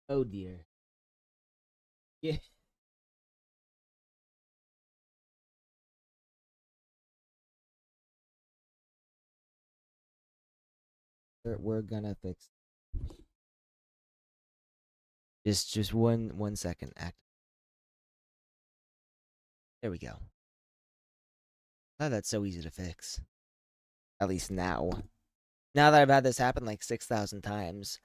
Oh dear. Yeah. We're gonna fix. Just one second. Act. There we go. Oh, that's so easy to fix. At least now. Now that I've had this happen like 6,000 times.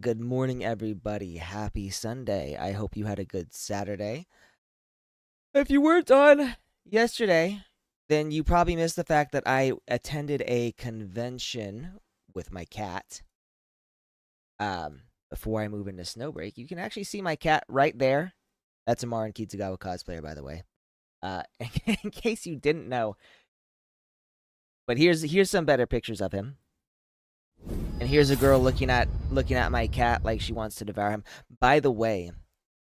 Good morning, everybody. Happy Sunday. I hope you had a good Saturday. If you weren't on yesterday, then you probably missed the fact that I attended a convention with my cat. Before I move into Snowbreak, you can actually see my cat right there. That's a Marin Kitsugawa cosplayer, by the way. In case you didn't know. But here's some better pictures of him. And here's a girl looking at my cat like she wants to devour him. By the way,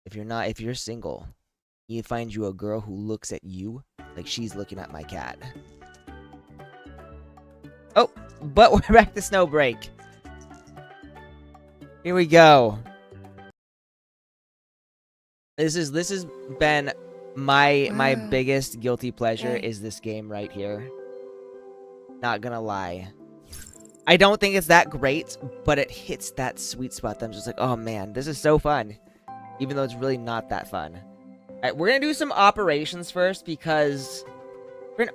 if you're single, you find you a girl who looks at you like she's looking at my cat. Oh, but we're back to Snowbreak. Here we go. This has been my biggest guilty pleasure is this game right here. Not gonna lie. I don't think it's that great, but it hits that sweet spot that I'm just like, oh man, this is so fun. Even though it's really not that fun. Alright, we're gonna do some operations first because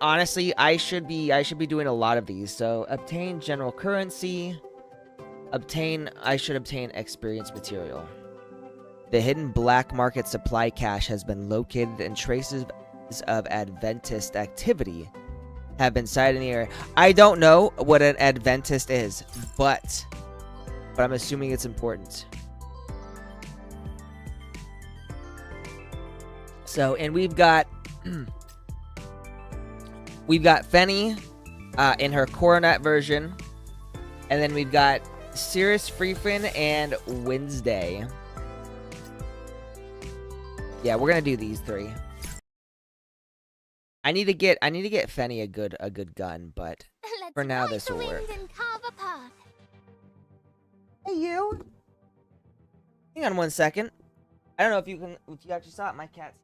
honestly, I should be doing a lot of these. So obtain general currency. I should obtain experience material. The hidden black market supply cache has been located and traces of Adventist activity have been sighted in the area. I don't know what an Adventist is, but I'm assuming it's important. So, and we've got Fenny in her Coronet version, and then we've got Cirrus Freefin and Wednesday. Yeah, we're gonna do these three. I need to get Fenny a good gun, but for now this will work. Hey you! Hang on one second. I don't know if you actually saw it. My cat's.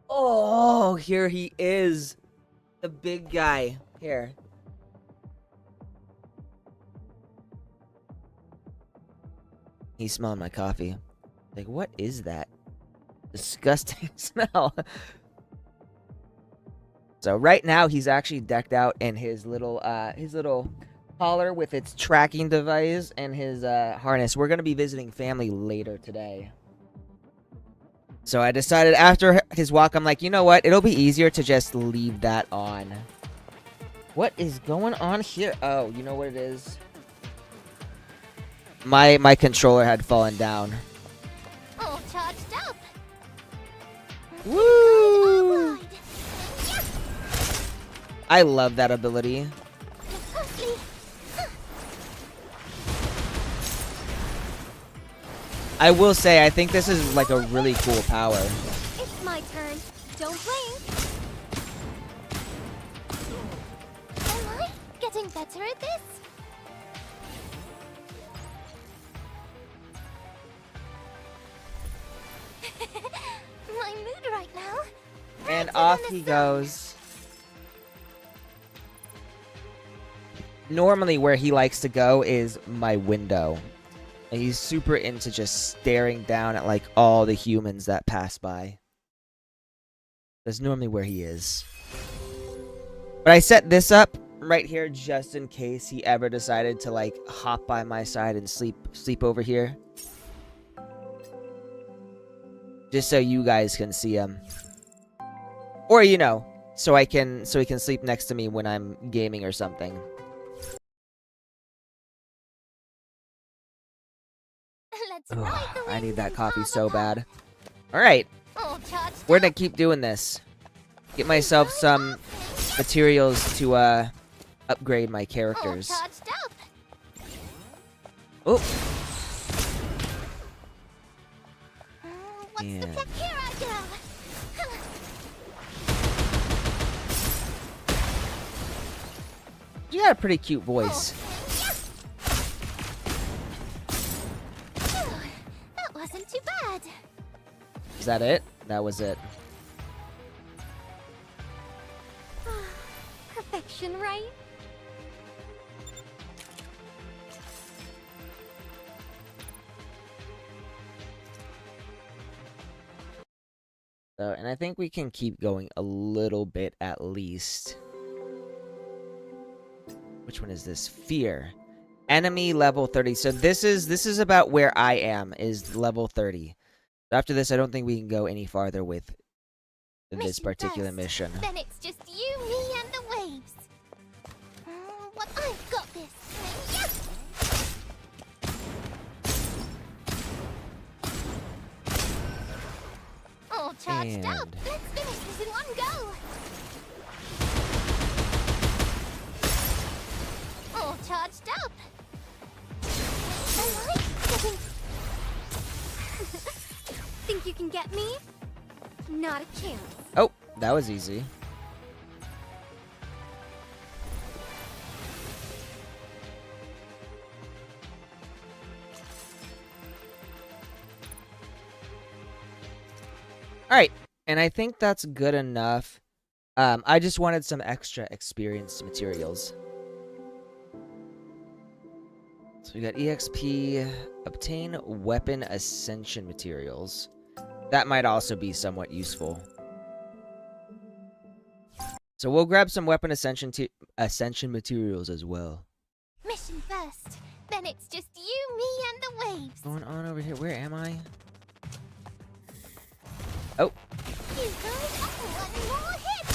Oh, here he is, the big guy. Here. He's smelling my coffee. Like, what is that disgusting smell? So right now he's actually decked out in his little collar with its tracking device and his harness. We're gonna be visiting family later today. So I decided after his walk, I'm like, you know what? It'll be easier to just leave that on. What is going on here? Oh, you know what it is? My controller had fallen down. All charged up. Woo! I love that ability. I will say, I think this is like a really cool power. It's my turn. Don't blink. Am I getting better at this? My mood right now. And off he goes. Normally where he likes to go is my window. And he's super into just staring down at like all the humans that pass by. That's normally where he is. But I set this up right here just in case he ever decided to like hop by my side and sleep over here. Just so you guys can see him. Or you know, so he can sleep next to me when I'm gaming or something. Ugh, I need that coffee so bad. Alright. We're gonna keep doing this. Get myself some materials to upgrade my characters. Oh. And you got a pretty cute voice. That wasn't too bad. Is that it? That was it. Perfection, right? So, and I think we can keep going a little bit at least. Which one is this? Fear. Enemy level 30. So this is about where I am, is level 30. After this, I don't think we can go any farther with this particular mission. Then it's just you, me, and the waves. What I've got this. Yes! All charged up. Let's finish this in one go. All charged up. Am I getting... Think you can get me? Not a chance. Oh, that was easy. Alright, and I think that's good enough. I just wanted some extra experience materials. So we got EXP, obtain weapon ascension materials. That might also be somewhat useful. So we'll grab some weapon ascension materials as well. Mission first. Then it's just you, me, and the waves. Going on over here. Where am I? Oh. You guys are one more hit.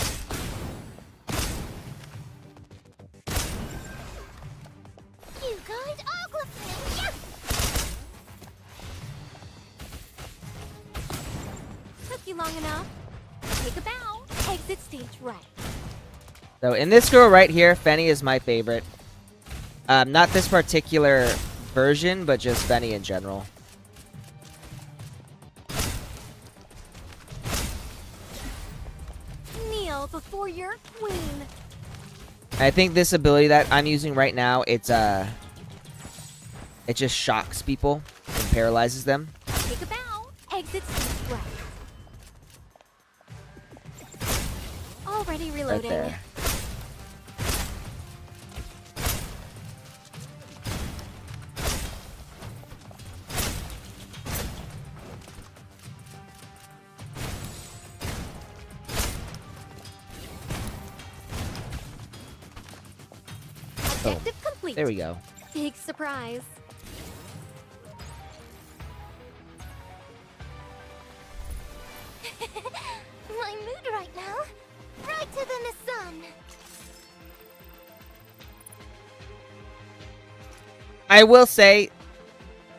You guys are glistening. Yeah. Took you long enough. Take a bow. Exit stage right. So in this girl right here, Fenny is my favorite. Not this particular version, but just Fenny in general. Kneel before your queen. I think this ability that I'm using right now, it just shocks people and paralyzes them. Take a bow. Exit stage right. Already Right reloading. there. Objective complete. There we go. Big surprise. My mood right now. Brighter than the sun. I will say,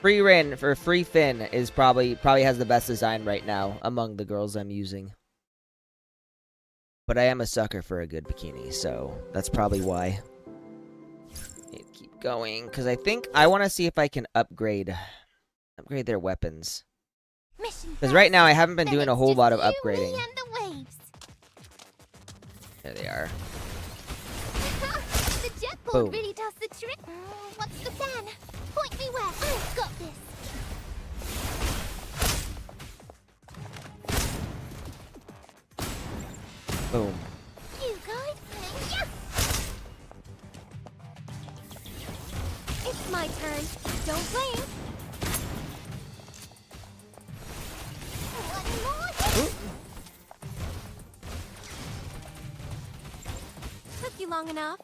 Free Rin for Free Finn is probably has the best design right now among the girls I'm using. But I am a sucker for a good bikini, so that's probably why. Need to keep going, because I think I want to see if I can upgrade their weapons. Because right now I haven't been doing a whole lot of upgrading. Me and the waves. There they are. The jetboard Boom. really does the trick. What's the plan? Point me where. I've got this. Boom. You guys, yeah. It's my turn. Don't blame. One more hit. Ooh. Took you long enough.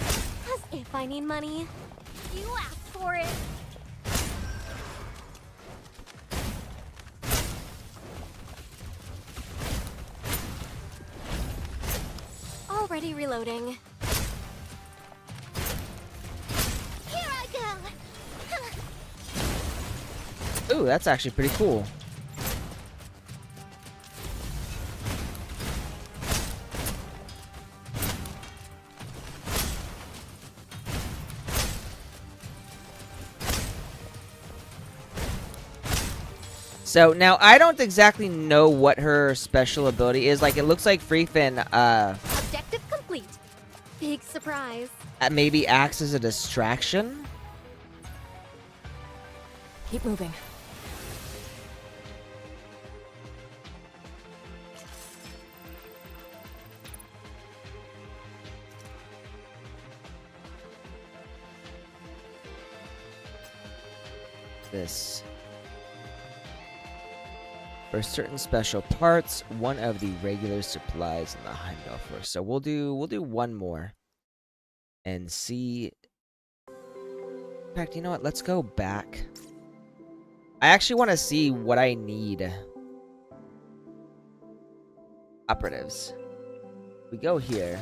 As if I need money. You asked for it. Already reloading. Here I go. Ooh, that's actually pretty cool. So now I don't exactly know what her special ability is. Like, it looks like Free Finn Objective complete. Big surprise. maybe acts as a distraction. Keep moving. This. For certain special parts, one of the regular supplies in the Heimdall floor. So we'll do one more and see. In fact, you know what? Let's go back. I actually want to see what I need. Operatives. We go here.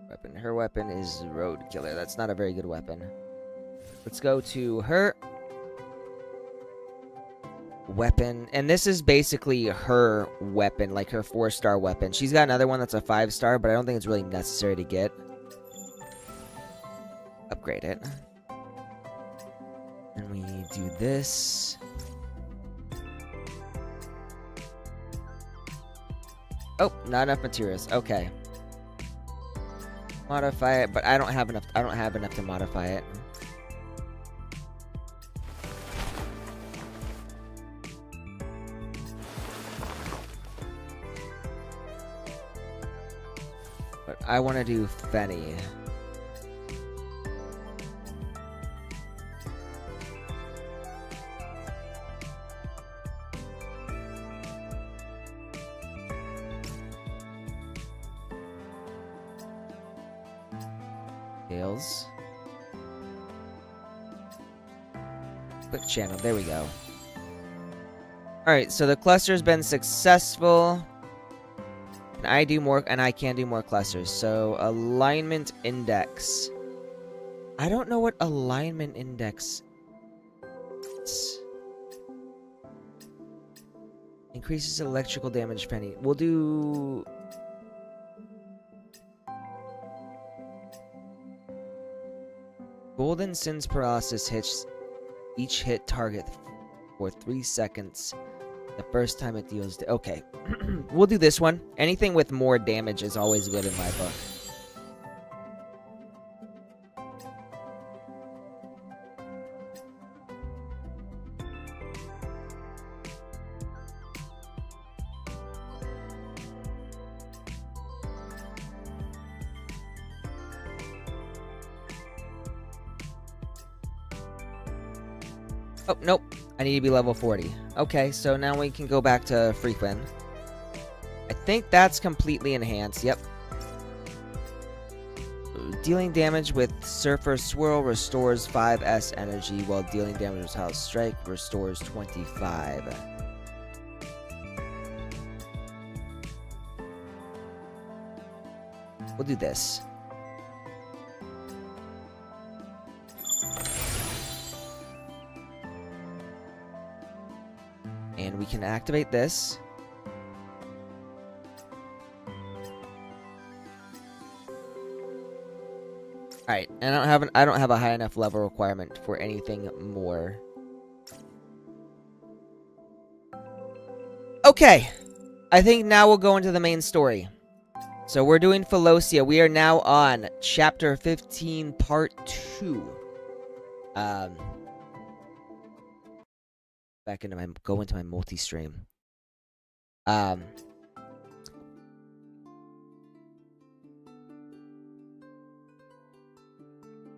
Weapon. Her weapon is Road Killer. That's not a very good weapon. Let's go to her weapon, and this is basically her weapon, like her 4-star weapon. She's got another one that's a 5-star, but I don't think it's really necessary to get. Upgrade it. And we do this. Oh, not enough materials. Okay. Modify it, but I don't have enough to modify it. But I want to do Fenny. Tails. Quick channel. There we go. Alright, so the cluster's been successful. And I can do more clusters. So, alignment index. I don't know what alignment index is. Increases electrical damage penny. We'll do... Golden Sin's paralysis hits each hit target for 3 seconds. The first time it deals... Okay. We'll do this one. Anything with more damage is always good in my book. Oh, nope. I need to be level 40. Okay, so now we can go back to frequent. I think that's completely enhanced. Yep. Dealing damage with Surfer Swirl restores 5s energy, while dealing damage with House Strike restores 25. We'll do this. And we can activate this. Alright, and I don't have a high enough level requirement for anything more. Okay. I think now we'll go into the main story. So we're doing Philosia. We are now on chapter 15, part 2. Go into my multi-stream.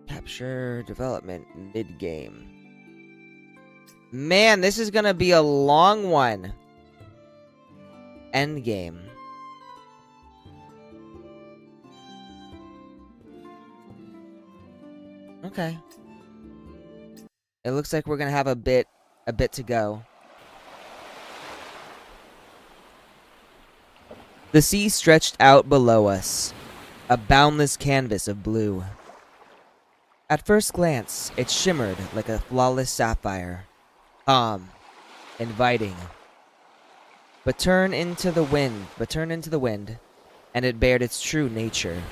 Capture development mid-game. Man, this is gonna be a long one. End game. Okay. It looks like we're gonna have a bit to go. The sea stretched out below us, a boundless canvas of blue. At first glance, it shimmered like a flawless sapphire, calm, inviting. But turn into the wind, and it bared its true nature,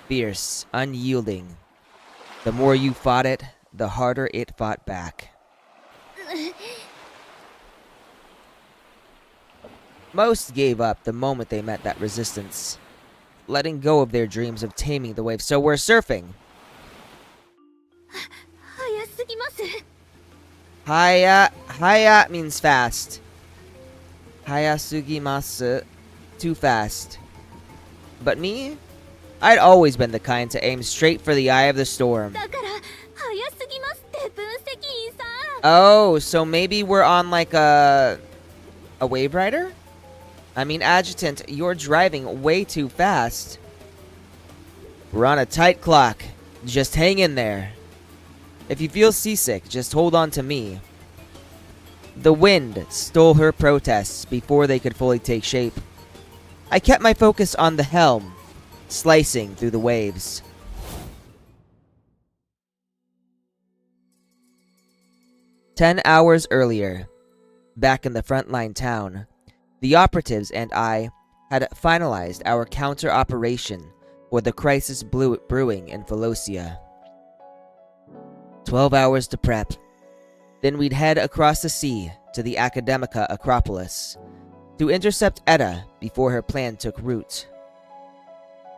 fierce, unyielding. The more you fought it, the harder it fought back. Most gave up the moment they met that resistance, letting go of their dreams of taming the waves. So we're surfing. Haya means fast. Haya sugimasu, too fast. But me? I'd always been the kind to aim straight for the eye of the storm. Oh, so maybe we're on like a wave rider? I mean, Adjutant, you're driving way too fast. We're on a tight clock. Just hang in there. If you feel seasick, just hold on to me. The wind stole her protests before they could fully take shape. I kept my focus on the helm, slicing through the waves. "10 hours earlier, back in the frontline town, the operatives and I had finalized our counter-operation for the crisis brewing in Philosia. 12 hours to prep. Then we'd head across the sea to the Academica Acropolis to intercept Etta before her plan took root.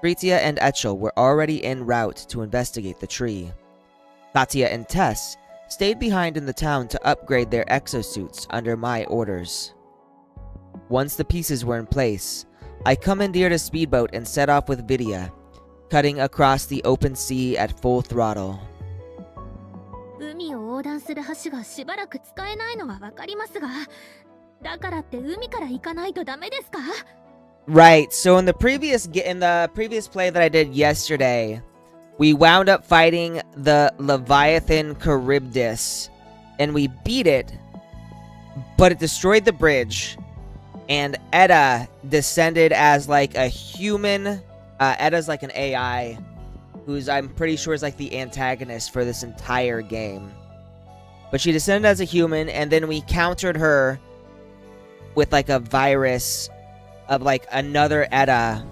Fritia and Etchel were already en route to investigate the tree. Katya and Tess stayed behind in the town to upgrade their exosuits under my orders. Once the pieces were in place, I commandeered a speedboat and set off with Vidya, cutting across the open sea at full throttle. Right, so in the previous play that I did yesterday, we wound up fighting the Leviathan Charybdis and we beat it, but it destroyed the bridge, and Edda descended as like a human. Edda's like an AI, who's I'm pretty sure is like the antagonist for this entire game. But she descended as a human, and then we countered her with like a virus of like another Edda,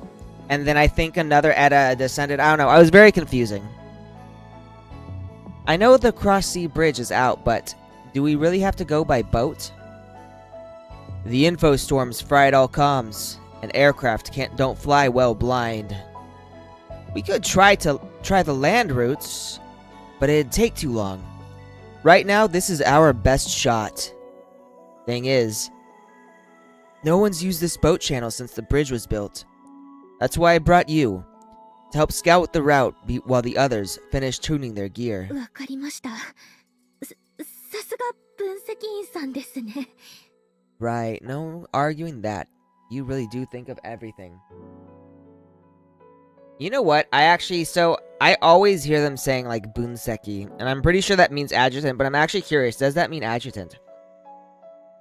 and then I think another Edda descended. I don't know. I was very confusing. I know the cross-sea bridge is out, but do we really have to go by boat? The info storms fried all comms, and aircraft don't fly well blind. We could try the land routes, but it'd take too long. Right now, this is our best shot. Thing is, no one's used this boat channel since the bridge was built. That's why I brought you, to help scout the route while the others finish tuning their gear. わかりました。さすが分析員さんですね。 Right, no arguing that. You really do think of everything. You know what? I always hear them saying like bunseki, and I'm pretty sure that means adjutant, but I'm actually curious. Does that mean adjutant?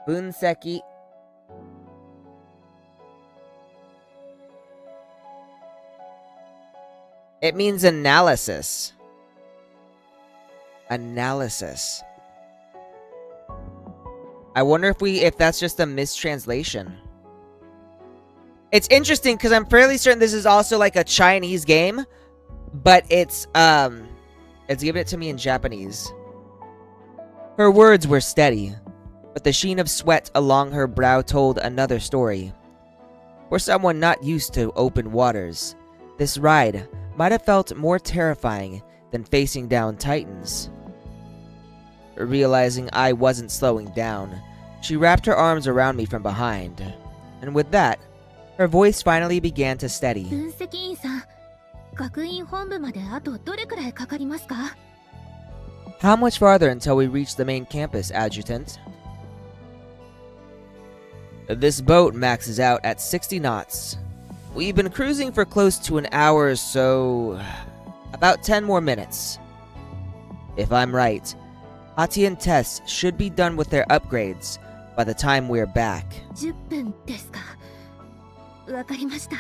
Bunseki. It means analysis. Analysis. I wonder if that's just a mistranslation. It's interesting because I'm fairly certain this is also like a Chinese game, but it's giving it to me in Japanese. Her words were steady, but the sheen of sweat along her brow told another story. For someone not used to open waters, this ride might have felt more terrifying than facing down titans. Realizing I wasn't slowing down, she wrapped her arms around me from behind, and with that, her voice finally began to steady. 分析員さん、学院本部まであとどれくらいかかりますか? How much farther until we reach the main campus, Adjutant? This boat maxes out at 60 knots. We've been cruising for close to an hour or so. About 10 more minutes. If I'm right, Hati and Tess should be done with their upgrades by the time we're back. 10分ですか。わかりました。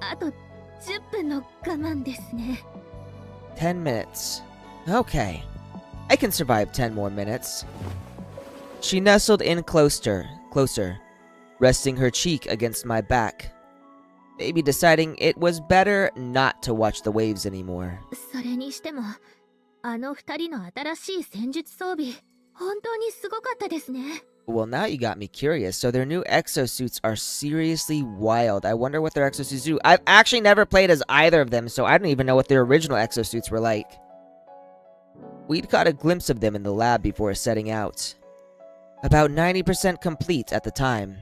あと10分の我慢ですね。10 minutes. Okay. I can survive 10 more minutes. She nestled in closer, resting her cheek against my back, maybe deciding it was better not to watch the waves anymore. それにしても、あの二人の新しい戦術装備、本当にすごかったですね。Well, now you got me curious. So their new exosuits are seriously wild. I wonder what their exosuits do. I've actually never played as either of them, so I don't even know what their original exosuits were like. We'd caught a glimpse of them in the lab before setting out. About 90% complete at the time.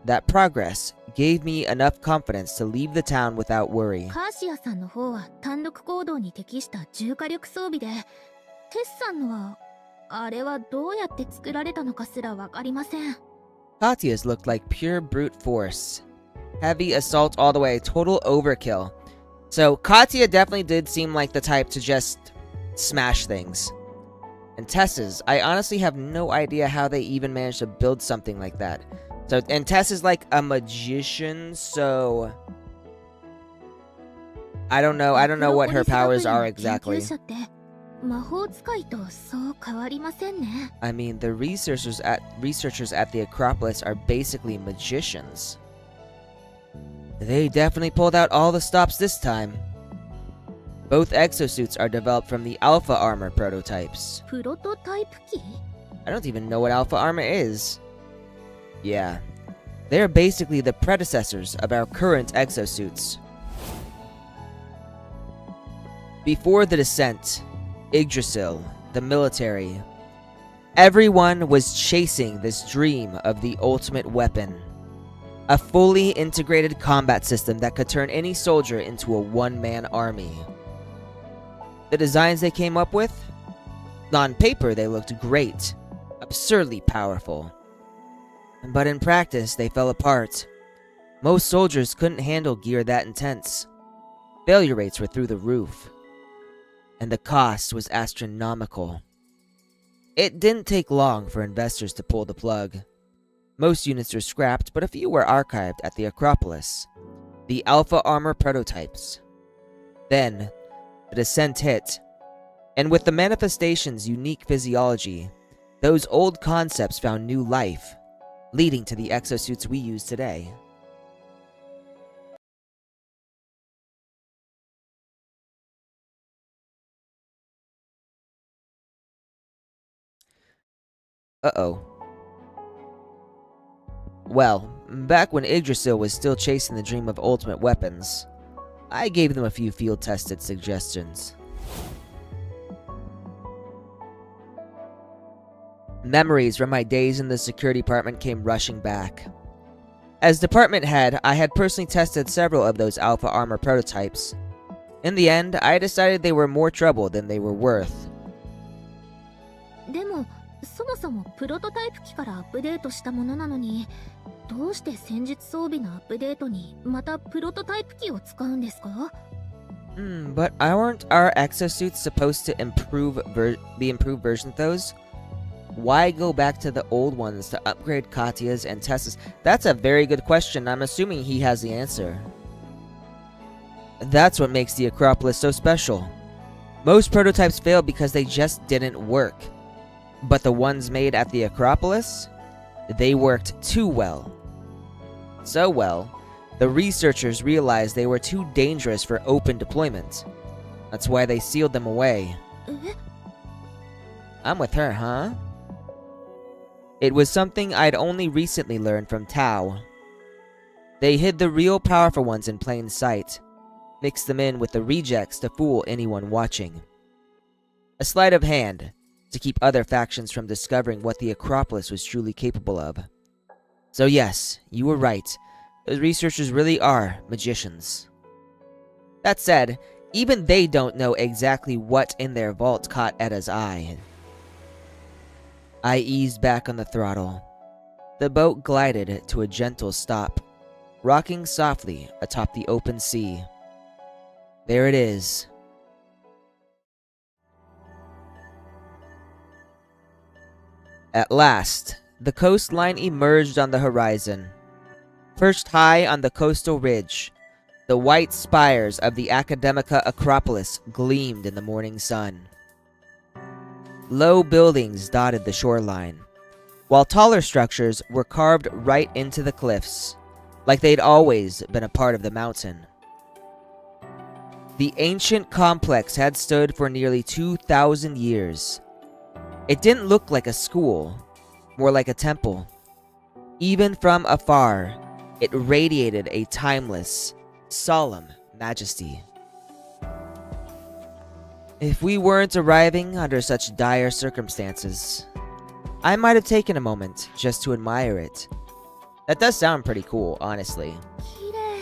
That progress gave me enough confidence to leave the town without worry. カーシアさんの方は単独行動に適した重火力装備で、テスさんのはあれはどうやって作られたのかすらわかりません。Katya's looked like pure brute force. Heavy assault all the way, total overkill. So Katya definitely did seem like the type to just smash things. And Tess's, I honestly have no idea how they even managed to build something like that. So, and Tess is like a magician, so I don't know what her powers are exactly. I mean, the researchers at the Acropolis are basically magicians. They definitely pulled out all the stops this time. Both exosuits are developed from the Alpha Armor prototypes. I don't even know what Alpha Armor is. Yeah, they're basically the predecessors of our current exosuits. Before the descent, Yggdrasil, the military, everyone was chasing this dream of the ultimate weapon. A fully integrated combat system that could turn any soldier into a one-man army. The designs they came up with? On paper, they looked great, absurdly powerful. But in practice, they fell apart. Most soldiers couldn't handle gear that intense. Failure rates were through the roof. And the cost was astronomical. It didn't take long for investors to pull the plug. Most units were scrapped, but a few were archived at the Acropolis, the Alpha Armor prototypes. Then, the descent hit, and with the manifestation's unique physiology, those old concepts found new life, leading to the exosuits we use today. Uh-oh. Well, back when Yggdrasil was still chasing the dream of ultimate weapons, I gave them a few field-tested suggestions. Memories from my days in the security department came rushing back. As department head, I had personally tested several of those Alpha Armor prototypes. In the end, I decided they were more trouble than they were worth. でもそもそもプロトタイプ機からアップデートしたものなのに、どうして戦術装備のアップデートにまたプロトタイプ機を使うんですか? But aren't our exosuits supposed to be improved versions of those? Why go back to the old ones to upgrade Katya's and Tessa's? That's a very good question. I'm assuming he has the answer. That's what makes the Acropolis so special. Most prototypes failed because they just didn't work. But the ones made at the Acropolis, they worked too well. So well, the researchers realized they were too dangerous for open deployment. That's why they sealed them away. I'm with her, huh? It was something I'd only recently learned from Tao. They hid the real powerful ones in plain sight, mixed them in with the rejects to fool anyone watching. A sleight of hand, to keep other factions from discovering what the Acropolis was truly capable of. So yes, you were right. Those researchers really are magicians. That said, even they don't know exactly what in their vault caught Etta's eye. I eased back on the throttle. The boat glided to a gentle stop, rocking softly atop the open sea. There it is. At last, the coastline emerged on the horizon. Perched high on the coastal ridge, the white spires of the Academica Acropolis gleamed in the morning sun. Low buildings dotted the shoreline, while taller structures were carved right into the cliffs, like they'd always been a part of the mountain. The ancient complex had stood for nearly 2,000 years. It didn't look like a school, more like a temple. Even from afar, it radiated a timeless, solemn majesty. If we weren't arriving under such dire circumstances, I might have taken a moment just to admire it. That does sound pretty cool, honestly. 綺麗。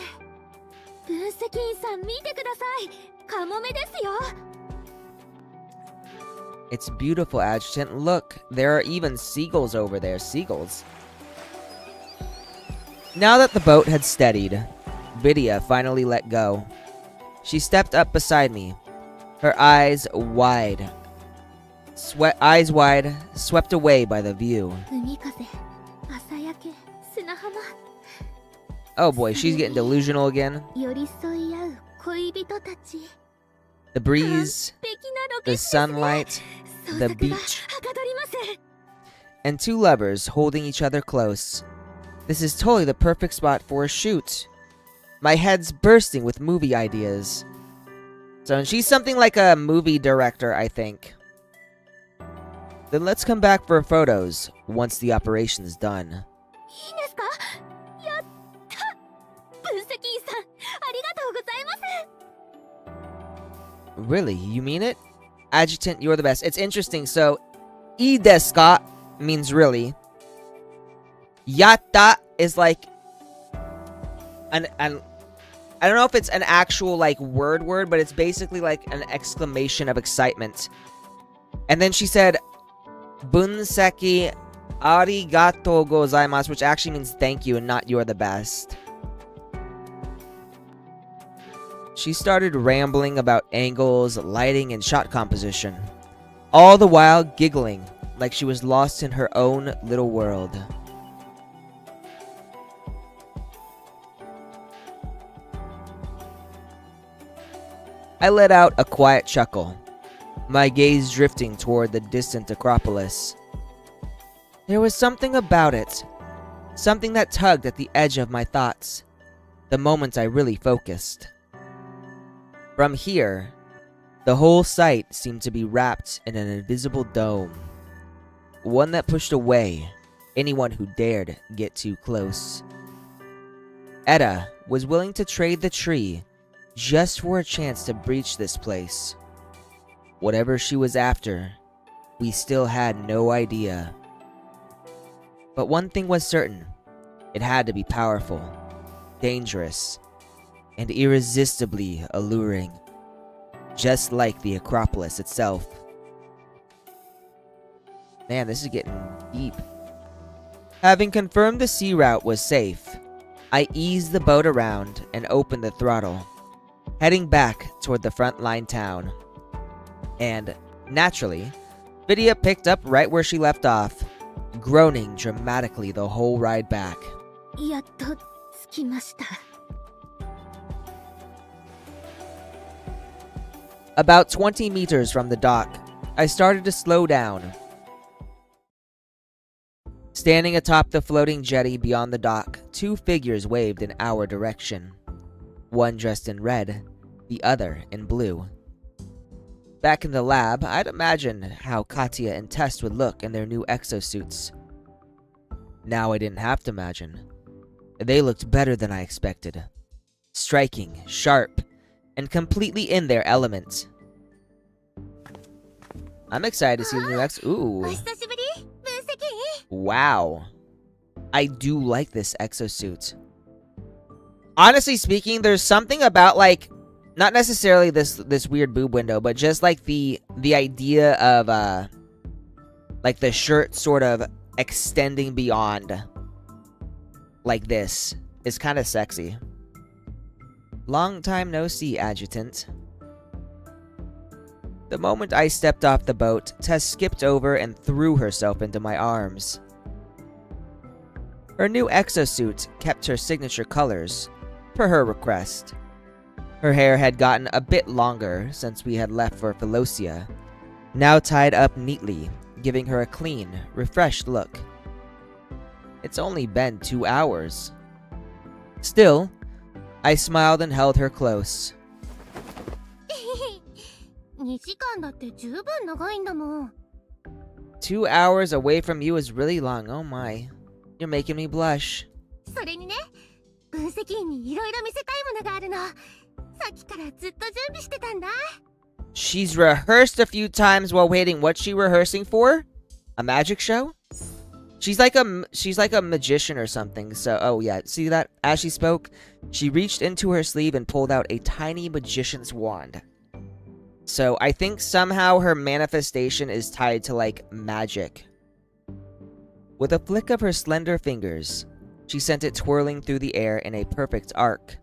分析員さん見てください。カモメですよ。 It's beautiful, Adjutant. Look, there are even seagulls over there. Seagulls. Now that the boat had steadied, Vidya finally let go. She stepped up beside me, her eyes wide, swept away by the view. 海風、朝焼け、砂浜。 Oh boy, she's getting delusional again. 寄り添い合う恋人たち。 The breeze, 完璧なロケ the 地ですね。 sunlight, 創 the 作が beach, はかどります。 and two lovers holding each other close. This is totally the perfect spot for a shoot. My head's bursting with movie ideas. So she's something like a movie director, I think. Then let's come back for photos once the operation's done. いいんですか? やった。分析員さん、ありがとうございます。 Really? You mean it? Adjutant, you're the best. It's interesting. So, "I desu ka" means really. "Yatta" is like an I don't know if it's an actual like word, but it's basically like an exclamation of excitement. And then she said, "Bunseki arigatou gozaimasu," which actually means thank you and not you're the best. She started rambling about angles, lighting, and shot composition, all the while giggling like she was lost in her own little world. I let out a quiet chuckle, my gaze drifting toward the distant Acropolis. There was something about it, something that tugged at the edge of my thoughts, the moment I really focused. From here, the whole site seemed to be wrapped in an invisible dome, one that pushed away anyone who dared get too close. Etta was willing to trade the tree just for a chance to breach this place. Whatever she was after, we still had no idea. But one thing was certain, it had to be powerful, dangerous, and irresistibly alluring, just like the Acropolis itself. Man, this is getting deep. Having confirmed the sea route was safe, I eased the boat around and opened the throttle, heading back toward the frontline town. And, naturally, Vidya picked up right where she left off, groaning dramatically the whole ride back. やっと着きました。 About 20 meters from the dock, I started to slow down. Standing atop the floating jetty beyond the dock, two figures waved in our direction. One dressed in red, the other in blue. Back in the lab, I'd imagined how Katya and Tess would look in their new exosuits. Now I didn't have to imagine. They looked better than I expected. Striking, sharp, and completely in their element. I'm excited to see the new Ooh. お久しぶり、分析。 Wow. I do like this exosuit. Honestly speaking, there's something about, like, not necessarily this weird boob window, but just like the idea of like the shirt sort of extending beyond like this is kind of sexy. Long time no see, Adjutant. The moment I stepped off the boat, Tess skipped over and threw herself into my arms. Her new exosuit kept her signature colors, per her request. Her hair had gotten a bit longer since we had left for Philosia, now tied up neatly, giving her a clean, refreshed look. It's only been 2 hours. Still, I smiled and held her close. 2時間だって十分長いんだもん。 2 hours away from you is really long, oh my. You're making me blush. それにね、分析員にいろいろ見せたいものがあるの。さっきからずっと準備してたんだ。 She's rehearsed a few times while waiting. What's she rehearsing for? A magic show? She's like a magician or something. So, oh yeah, see that? As she spoke, she reached into her sleeve and pulled out a tiny magician's wand. So, I think somehow her manifestation is tied to, like, magic. With a flick of her slender fingers, she sent it twirling through the air in a perfect arc,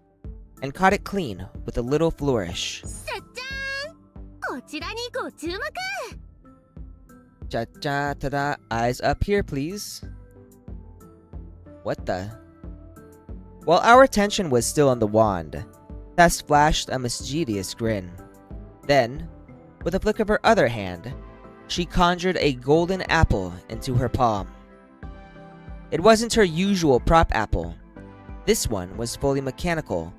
and caught it clean with a little flourish. じゃじゃーん、こちらにご注目。 Cha-cha-ta-da, eyes up here, please. What the? While our attention was still on the wand, Tess flashed a mischievous grin. Then, with a flick of her other hand, she conjured a golden apple into her palm. It wasn't her usual prop apple. This one was fully mechanical.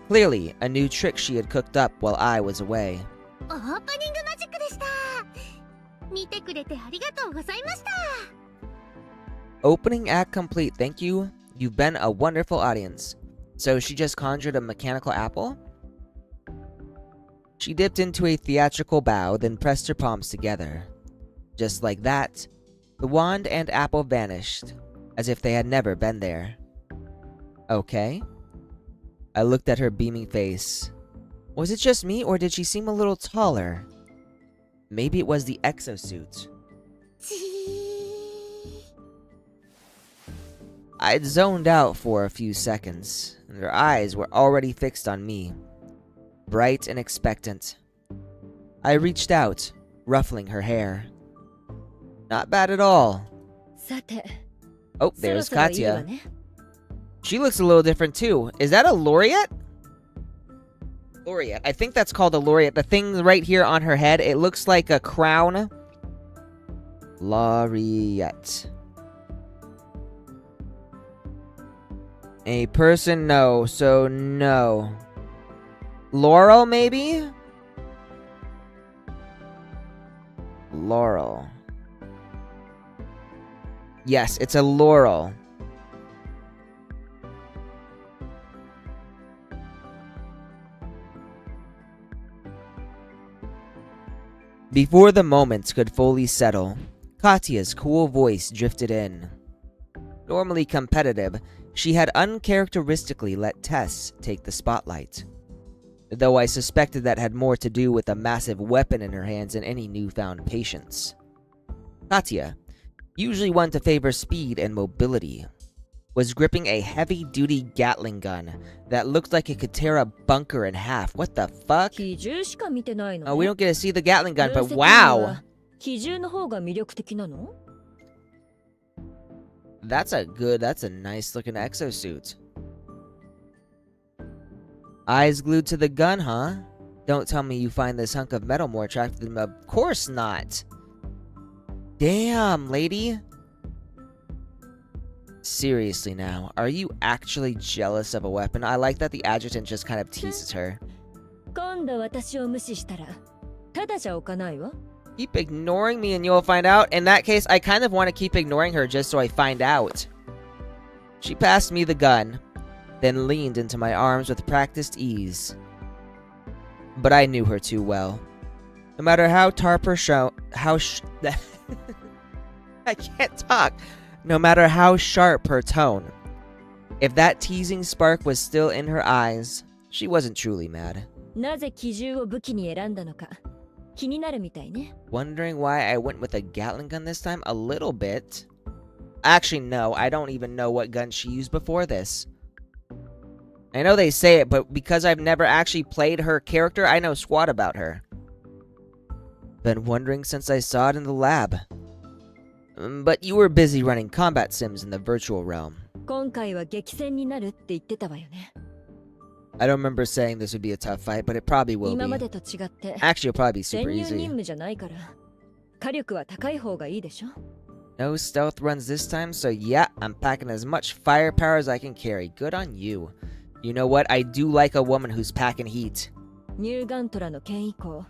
Clearly, a new trick she had cooked up while I was away. オープニングマジックでした。見てくれてありがとうございました。 Opening act complete, thank you. You've been a wonderful audience. So she just conjured a mechanical apple? She dipped into a theatrical bow, then pressed her palms together. Just like that, the wand and apple vanished, as if they had never been there. Okay. I looked at her beaming face. Was it just me, or did she seem a little taller? Maybe it was the exosuit. ちー。 I'd zoned out for a few seconds, and her eyes were already fixed on me, bright and expectant. I reached out, ruffling her hair. Not bad at all. さて、 Oh, そろ there's そろいいわ Katya. ね。 She looks a little different too. Is that a laureate? Laureate. I think that's called a laureate. The thing right here on her head, it looks like a crown. Laureate. A person, no. So, no. Laurel, maybe? Laurel. Yes, it's a laurel. Before the moments could fully settle, Katya's cool voice drifted in. Normally competitive, she had uncharacteristically let Tess take the spotlight. Though I suspected that had more to do with a massive weapon in her hands than any newfound patience. Katya, usually one to favor speed and mobility, was gripping a heavy-duty Gatling gun that looked like it could tear a bunker in half. What the fuck? 機銃しか見てないのね。 Oh, we don't get to see the Gatling gun, 分 but 析に wow! は機銃の方が魅力的なの？ That's a nice looking exosuit. Eyes glued to the gun, huh? Don't tell me you find this hunk of metal more attractive than... Of course not! Damn, lady! Seriously now, are you actually jealous of a weapon? I like that the adjutant just kind of teases her. 今度私を無視したら、ただじゃおかないわ。 Keep ignoring me and you'll find out. In that case, I kind of want to keep ignoring her just so I find out. She passed me the gun, then leaned into my arms with practiced ease. But I knew her too well. No matter how I can't talk. No matter how sharp her tone, if that teasing spark was still in her eyes, she wasn't truly mad. なぜ機銃を武器に選んだのか、気になるみたいね。 Wondering why I went with a Gatling gun this time? A little bit. Actually, no, I don't even know what gun she used before this. I know they say it, but because I've never actually played her character, I know squat about her. Been wondering since I saw it in the lab. But you were busy running combat sims in the virtual realm. 今回は激戦になるって言ってたわよね。 I don't remember saying this would be a tough fight, but it probably will 今ま be. でと違って、 Actually, it'll probably be 潜 super 入任 easy. 務じゃないから、火力は高い方がいいでしょ。 No stealth runs this time, so yeah, I'm packing as much firepower as I can carry. Good on you. You know what? I do like a woman who's packing heat. ニューガントラの件以降、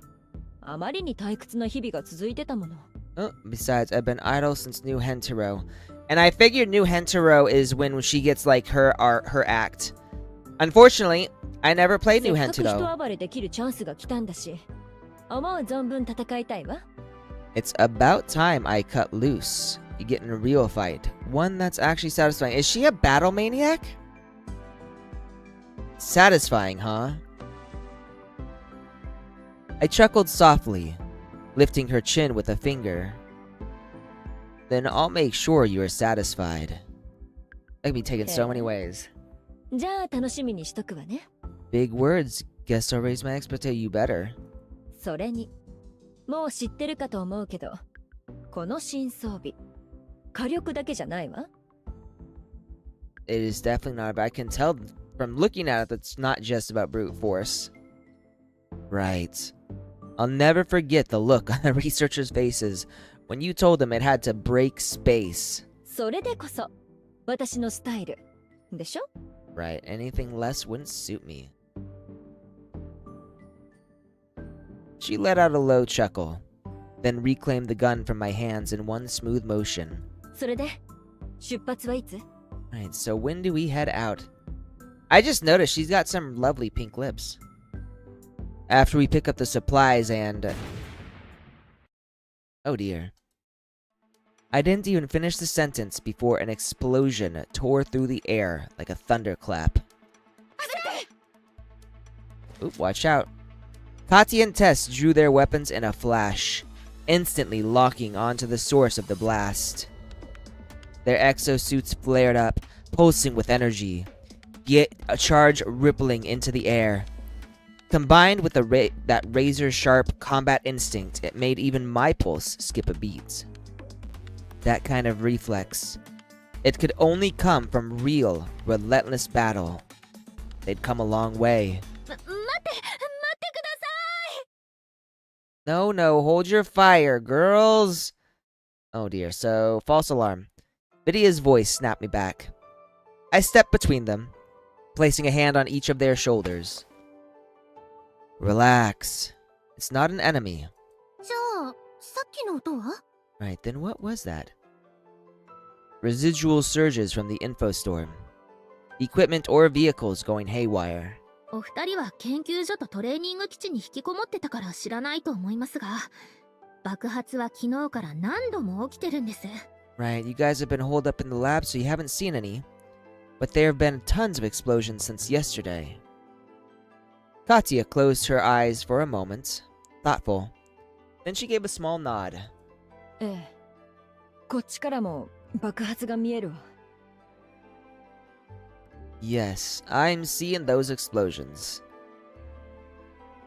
あまりに退屈な日々が続いてたもの。 Oh, besides, I've been idle since New Hentaro. And I figured New Hentaro is when she gets, like, her act. Unfortunately, I never played New せっかく Hentaro. 人暴れできるチャンスが来たんだし、思う存分戦いたいわ。 It's about time I cut loose. You get in a real fight. One that's actually satisfying. Is she a battle maniac? Satisfying, huh? I chuckled softly, lifting her chin with a finger. Then I'll make sure you are satisfied. That can be taken so many ways. じゃあ楽しみにしとくわね。 Big words. Guess I'll raise my expectation. You better. それに、もう知ってるかと思うけど、この新装備、火力だけじゃないわ。 It is definitely not, but I can tell from looking at it that it's not just about brute force. Right. I'll never forget the look on the researchers' faces when you told them it had to break space. それでこそ、私のスタイル。でしょ？ Right, anything less wouldn't suit me. She let out a low chuckle, then reclaimed the gun from my hands in one smooth motion. それで、出発はいつ？ Right, so when do we head out? I just noticed she's got some lovely pink lips. After we pick up the supplies and... Oh dear. I didn't even finish the sentence before an explosion tore through the air like a thunderclap. Oop, watch out. Katya and Tess drew their weapons in a flash, instantly locking onto the source of the blast. Their exosuits flared up, pulsing with energy, yet a charge rippling into the air. Combined with that razor-sharp combat instinct, it made even my pulse skip a beat. That kind of reflex. It could only come from real, relentless battle. They'd come a long way. 待ってください。 No, no, hold your fire, girls! Oh dear, so, false alarm. Vidia's voice snapped me back. I stepped between them, placing a hand on each of their shoulders. Relax. It's not an enemy. じゃあ、さっきの音は？ Right, then what was that? Residual surges from the info storm. Equipment or vehicles going haywire. お二人は研究所とトレーニング基地に引きこもってたから知らないと思いますが、爆発は昨日から何度も起きてるんです。 Right, you guys have been holed up in the lab, so you haven't seen any. But there have been tons of explosions since yesterday. Katya closed her eyes for a moment, thoughtful. Then she gave a small nod. ええ。こっちからも爆発が見えるわ。Yes, I'm seeing those explosions.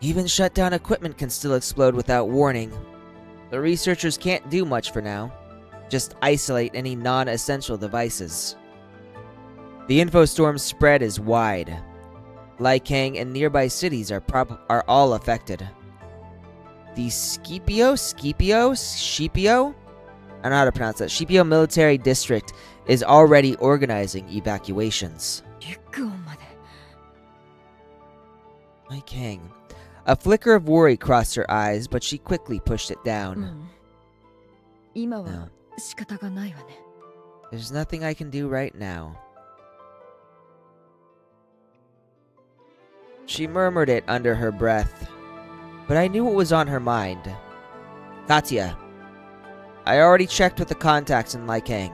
Even shut down equipment can still explode without warning. The researchers can't do much for now. Just isolate any non-essential devices. The infostorm's spread is wide. Lycang and nearby cities are all affected. The Scipio? I don't know how to pronounce that. Scipio Military District is already organizing evacuations. リュックオンまで。 Lycang. A flicker of worry crossed her eyes, but she quickly pushed it down. 今 No. は仕方がないわね。 There's nothing I can do right now. She murmured it under her breath, but I knew what was on her mind. Katya, I already checked with the contacts in Lycang.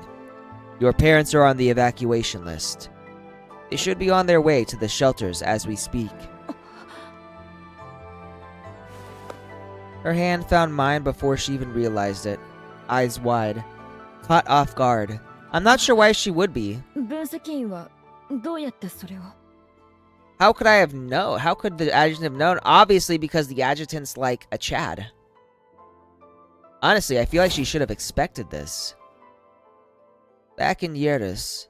Your parents are on the evacuation list. They should be on their way to the shelters as we speak. Her hand found mine before she even realized it, eyes wide, caught off guard. I'm not sure why she would be. 分析員はどうやってそれを？ How could I have known? How could the adjutant have known? Obviously because the adjutant's like a Chad. Honestly, I feel like she should have expected this. Back in Yerdes,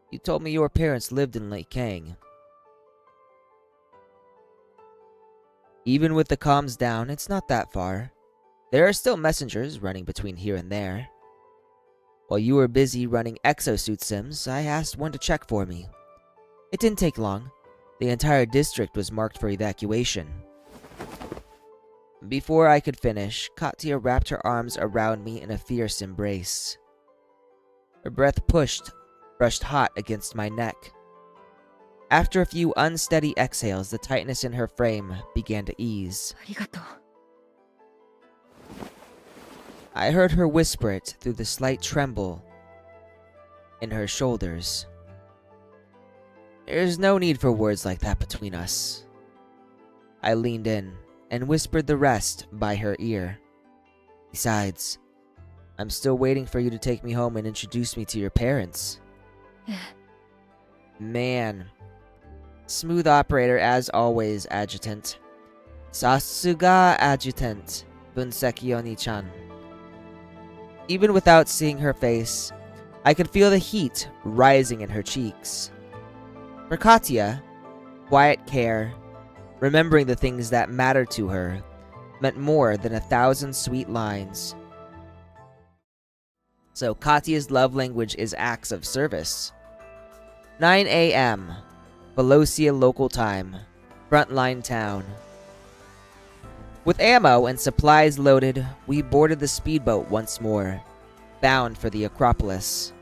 you told me your parents lived in Lycang. Even with the comms down, it's not that far. There are still messengers running between here and there. While you were busy running exosuit sims, I asked one to check for me. It didn't take long. The entire district was marked for evacuation. Before I could finish, Katya wrapped her arms around me in a fierce embrace. Her breath brushed hot against my neck. After a few unsteady exhales, the tightness in her frame began to ease. ありがとう。 I heard her whisper it through the slight tremble in her shoulders. There's no need for words like that between us. I leaned in and whispered the rest by her ear. Besides, I'm still waiting for you to take me home and introduce me to your parents. Man. Smooth operator as always, Adjutant. Sasuga, Adjutant. Bunseki Oni-chan. Even without seeing her face, I could feel the heat rising in her cheeks. For Katya, quiet care, remembering the things that mattered to her, meant more than 1,000 sweet lines. So Katya's love language is acts of service. 9 a.m. Velocia local time. Frontline town. With ammo and supplies loaded, we boarded the speedboat once more, bound for the Acropolis.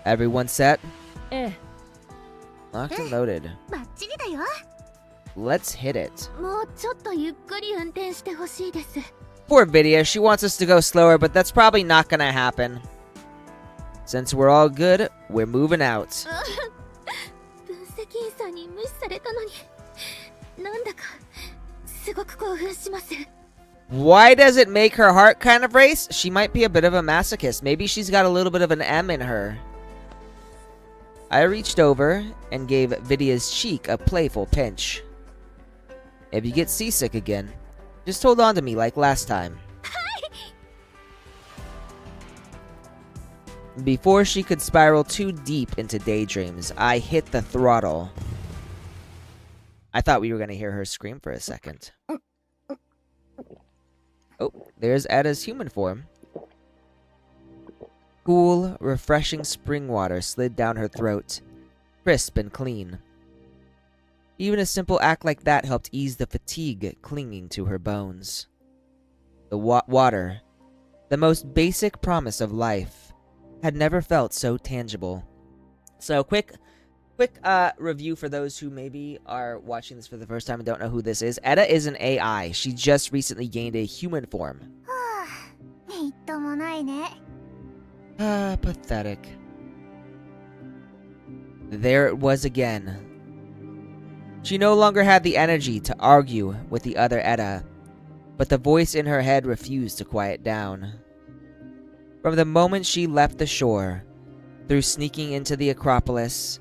Everyone set? ええ。 Locked and loaded. バッチリだよ。 Let's hit it. もうちょっとゆっくり運転してほしいです。 Poor Vidia, she wants us to go slower, but that's probably not gonna happen. Since we're all good, we're moving out. 分析員さんに無視されたのに、なんだかすごく興奮します。 Why does it make her heart kind of race? She might be a bit of a masochist. Maybe she's got a little bit of an M in her. I reached over and gave Vidia's cheek a playful pinch. If you get seasick again, just hold on to me like last time. Before she could spiral too deep into daydreams, I hit the throttle. I thought we were going to hear her scream for a second. Oh, there's Edda's human form. Cool, refreshing spring water slid down her throat, crisp and clean. Even a simple act like that helped ease the fatigue clinging to her bones. The water, the most basic promise of life, had never felt so tangible. So, quick review for those who maybe are watching this for the first time and don't know who this is. Edda is an AI. She just recently gained a human form. Pathetic. There it was again. She no longer had the energy to argue with the other Edda, but the voice in her head refused to quiet down. From the moment she left the shore, through sneaking into the Acropolis,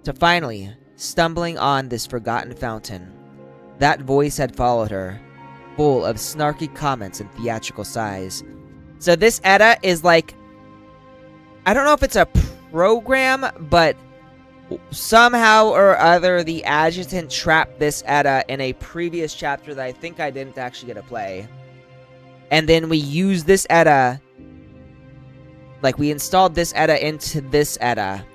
to finally stumbling on this forgotten fountain, that voice had followed her, full of snarky comments and theatrical sighs. So this Edda is like, I don't know if it's a program, but somehow or other the adjutant trapped this Edda in a previous chapter that I think I didn't actually get to play. And then we used this Edda, like we installed this Edda into this Edda.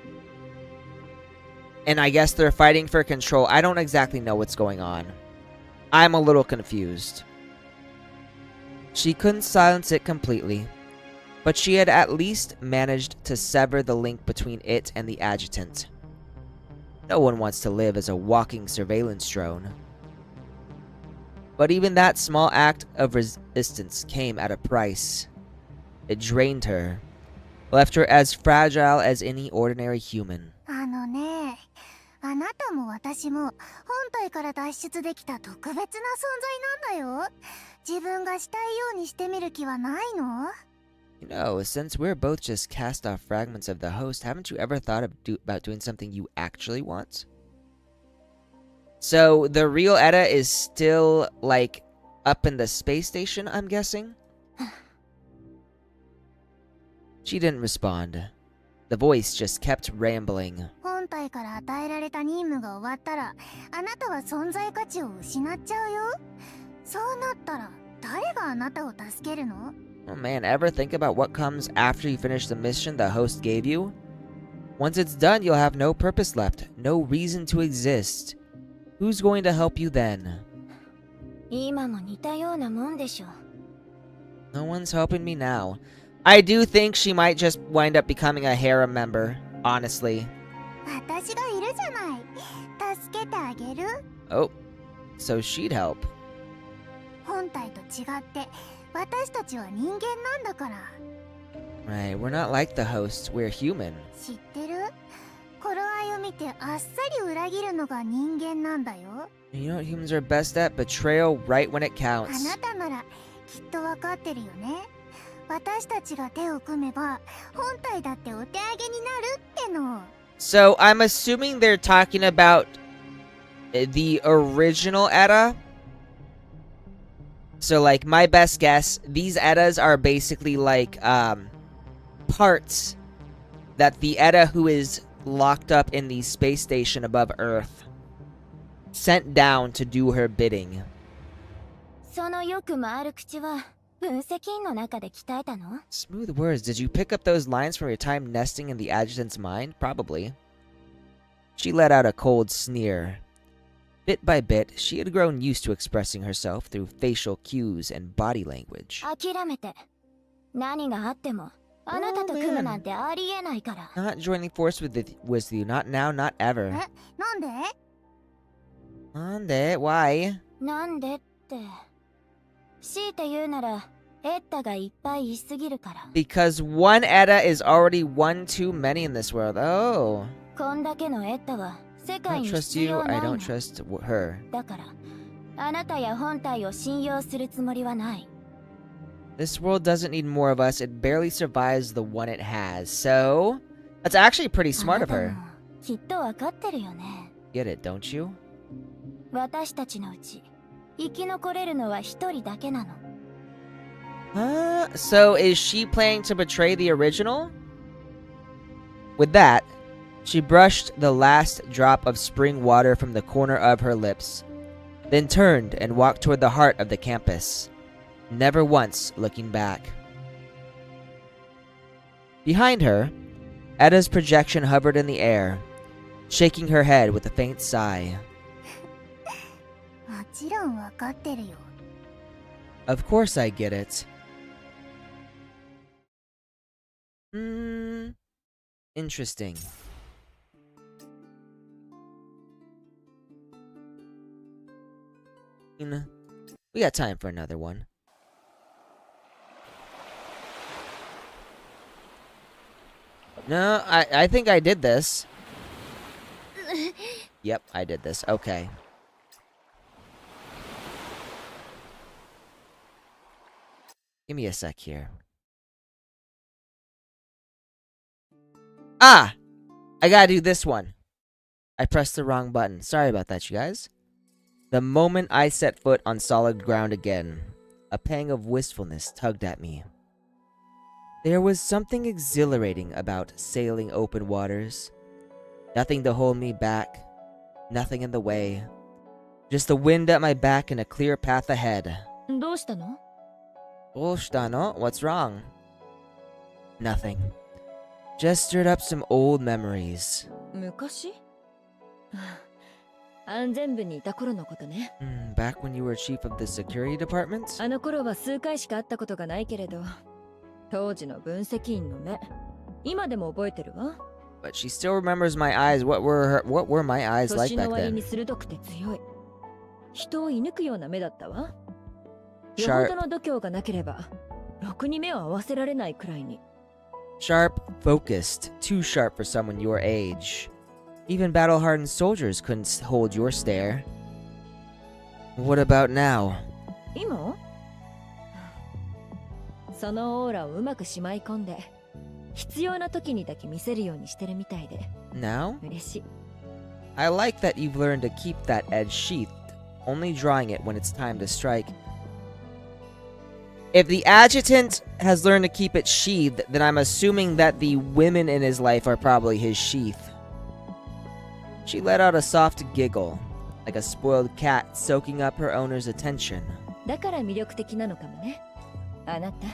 And I guess they're fighting for control. I don't exactly know what's going on. I'm a little confused. She couldn't silence it completely, but she had at least managed to sever the link between it and the adjutant. No one wants to live as a walking surveillance drone. But even that small act of resistance came at a price. It drained her, left her as fragile as any ordinary human. あなたも私も本体から脱出できた特別な存在なんだよ。自分がしたいようにしてみる気はないの? You know, since we're both just cast off fragments of the host, haven't you ever thought about doing something you actually want? So, the real Edda is still, like, up in the space station, I'm guessing? She didn't respond. The voice just kept rambling. 本体から与えられた任務が終わったら、あなたは存在価値を失っちゃうよ。そうなったら、誰があなたを助けるの? Oh man, ever think about what comes after you finish the mission the host gave you? Once it's done, you'll have no purpose left, no reason to exist. Who's going to help you then? 今も似たようなもんでしょ。No one's helping me now. I do think she might just wind up becoming a harem member, honestly. 私がいるじゃない。助けてあげる? Oh, so she'd help. 本体と違って、私たちは人間なんだから。Right, we're not like the hosts, we're human. 知ってる? 頃合いを見てあっさり裏切るのが人間なんだよ。You know what humans are best at? Betrayal right when it counts. あなたならきっとわかってるよね。私たちが手を組めば本体だってお手上げになるっての。So I'm assuming they're talking about the original Edda. So like my best guess, these Eddas are basically like parts that the Edda who is locked up in the space station above Earth sent down to do her bidding. そのよく回る口は Smooth words. Did you pick up those lines from your time nesting in the adjutant's mind? Probably. She let out a cold sneer. Bit by bit, she had grown used to expressing herself through facial cues and body language. Not joining force with you. Not now, not ever. Nande? Why? Because one Edda is already one too many in this world. Oh. I don't trust you, I don't trust her. This world doesn't need more of us, it barely survives the one it has. So, that's actually pretty smart of her. Get it, don't you? So is she planning to betray the original? With that, she brushed the last drop of spring water from the corner of her lips, then turned and walked toward the heart of the campus, never once looking back. Behind her, Edda's projection hovered in the air, shaking her head with a faint sigh. もちろんわかってるよ。 Of course I get it. Interesting. We got time for another one. No, I think I did this. Yep, I did this. Okay. Give me a sec here. Ah! I gotta do this one. I pressed the wrong button. Sorry about that, you guys. The moment I set foot on solid ground again, a pang of wistfulness tugged at me. There was something exhilarating about sailing open waters. Nothing to hold me back, nothing in the way. Just the wind at my back and a clear path ahead. どうしたの? What's wrong? Nothing. Just stirred up some old memories. 昔? 安全部にいた頃のことね。Back when you were chief of the security department? あの頃は数回しか会ったことがないけれど、当時の分析員の目、今でも覚えてるわ。But she still remembers my eyes. What were my eyes like 年の back 割 then? に鋭くて強い。人を射抜くような目だったわ。よほ Sharp, どの度胸がなければ、ろくに目を合わせられないくらいに。sharp, focused, too sharp for someone your age. Even battle-hardened soldiers couldn't hold your stare. What about now? 今? そのオーラをうまくしまい込んで、必要な時にだけ見せるようにしてるみたいで。Now? 嬉しい。I like that you've learned to keep that edge sheathed, only drawing it when it's time to strike. If the adjutant has learned to keep it sheathed, then I'm assuming that the women in his life are probably his sheath. She let out a soft giggle, like a spoiled cat soaking up her owner's attention. だから魅力的なのかもね。あなた。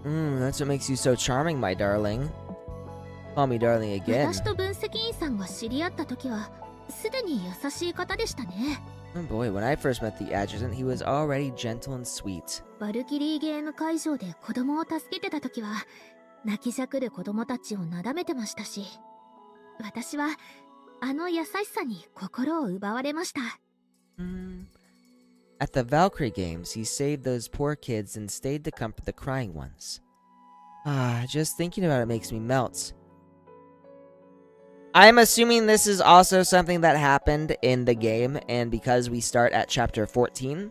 That's what makes you so charming, my darling. Call me darling again. 私と分析員さんが知り合った時は、すでに優しい方でしたね。Oh boy, when I first met the adjutant, he was already gentle and sweet. バルキリーゲーム会場で子供を助けてた時は、泣きじゃくる子供たちをなだめてましたし、私はあの優しさに心を奪われました。At the Valkyrie games, he saved those poor kids and stayed to comfort the crying ones. Just thinking about it makes me melt. I'm assuming this is also something that happened in the game, and because we start at chapter 14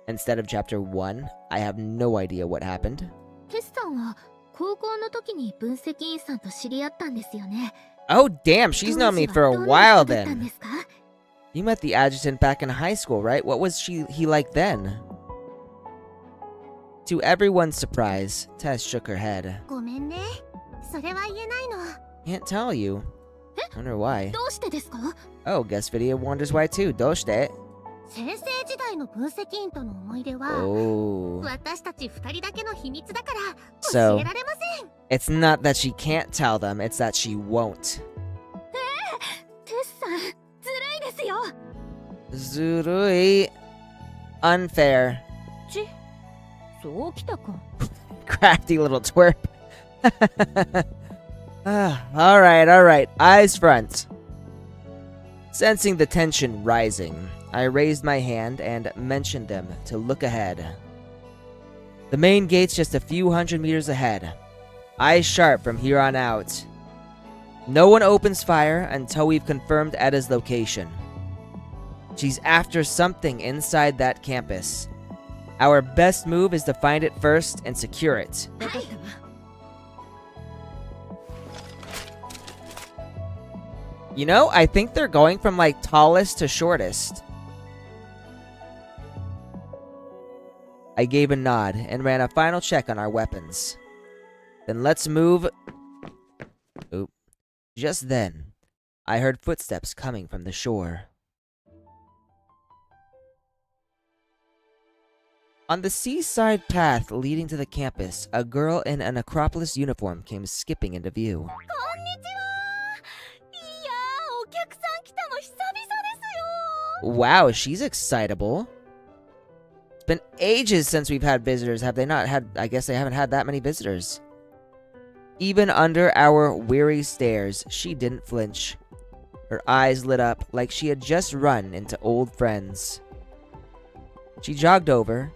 instead of chapter 1, I have no idea what happened. テスさんは高校の時に分析員さんと知り合ったんですよね。Oh, damn, she's known me for a while どんな人だったんで then. すか? You met the adjutant back in high school, right? What was he like then? To everyone's surprise, Tess shook her head. ごめんね。それは言えないの。 Can't tell you. Wonder why. どうしてですか? Oh, guess video wonders why too. Doshite. 先生時代の分析員との思い出は、 Oh. 私たち二人だけの秘密だから So, 教えられません。 it's not that she can't tell them, it's that she won't. テスさん、ずるいですよ。 Zurui. Unfair. そうきたか。Crafty little twerp. Alright. Eyes front. Sensing the tension rising, I raised my hand and mentioned them to look ahead. The main gate's just a few hundred meters ahead. Eyes sharp from here on out. No one opens fire until we've confirmed Edda's location. She's after something inside that campus. Our best move is to find it first and secure it. わかったわ。You know, I think they're going from like tallest to shortest. I gave a nod and ran a final check on our weapons. Then let's move... Oop. Just then, I heard footsteps coming from the shore. On the seaside path leading to the campus, a girl in an Acropolis uniform came skipping into view. こんにちは。いやー、お客さん来たの久々ですよ。 Wow, she's excitable. It's been ages since we've had visitors. Have they not had? I guess they haven't had that many visitors. Even under our weary stares, she didn't flinch. Her eyes lit up like she had just run into old friends. She jogged over,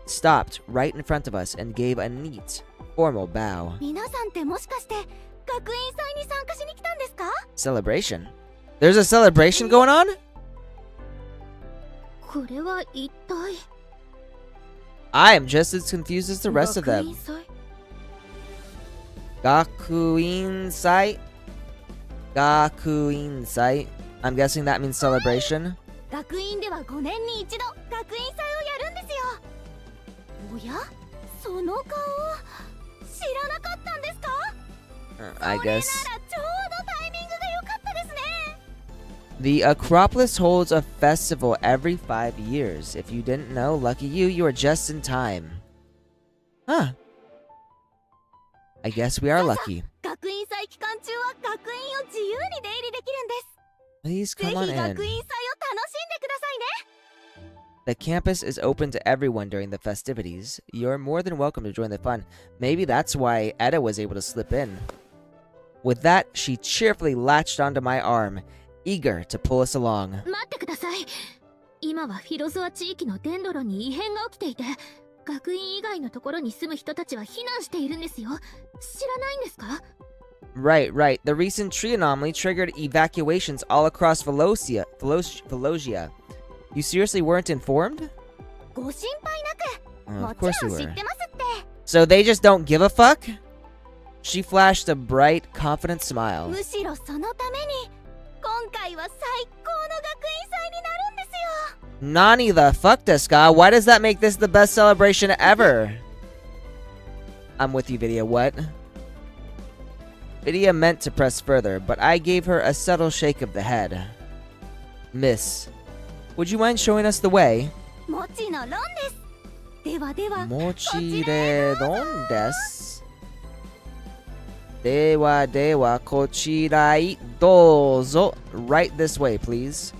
stopped right in front of us, and gave a neat, formal bow. 皆さんってもしかして学園祭に参加しに来たんですか？ Celebration? There's a celebration going on? これは一体 I am just as confused as the rest of 学 them. 園祭？ Gakuinsai? Gakuinsai? I'm guessing that means celebration. 学院では5年に一度学園祭をやるんですよ。おや、その顔知らなかったんですか？ I それなら guess. ちょうどタイミングが良かったですね。 The Acropolis holds a festival every 5 years. If you didn't know, lucky you, you are just in time. Huh. I guess we are lucky. 学院祭期間中は学院を自由に出入りできるんです。 Please ぜ come on ひ学院 in. 祭を楽しんでくださいね。 The campus is open to everyone during the festivities. You're more than welcome to join the fun. Maybe that's why Eda was able to slip in. With that, she cheerfully latched onto my arm, eager to pull us along. 待ってください。今はフィロゾア地域のデンドロに異変が起きていて、学院以外のところに住む人たちは避難しているんですよ。知らないんですか？ Right, right. The recent tree anomaly triggered evacuations all across Velocia. You seriously weren't informed? ご心配なく、 Of も course ちろ we ん知 were. ってますって。 So they just don't give a fuck? She flashed a bright, confident smile. むしろそのために、今回は最高の学院祭になるんですよ。 Nani the fuck, Deska? Why does that make this the best celebration ever? I'm with you, Vidya. What? Vidya meant to press further, but I gave her a subtle shake of the head. Miss, would you mind showing us the way? もちのろんです。ではでは、 Mochi de don desu. Dewa dewa kochirai dozo. Right this way, please.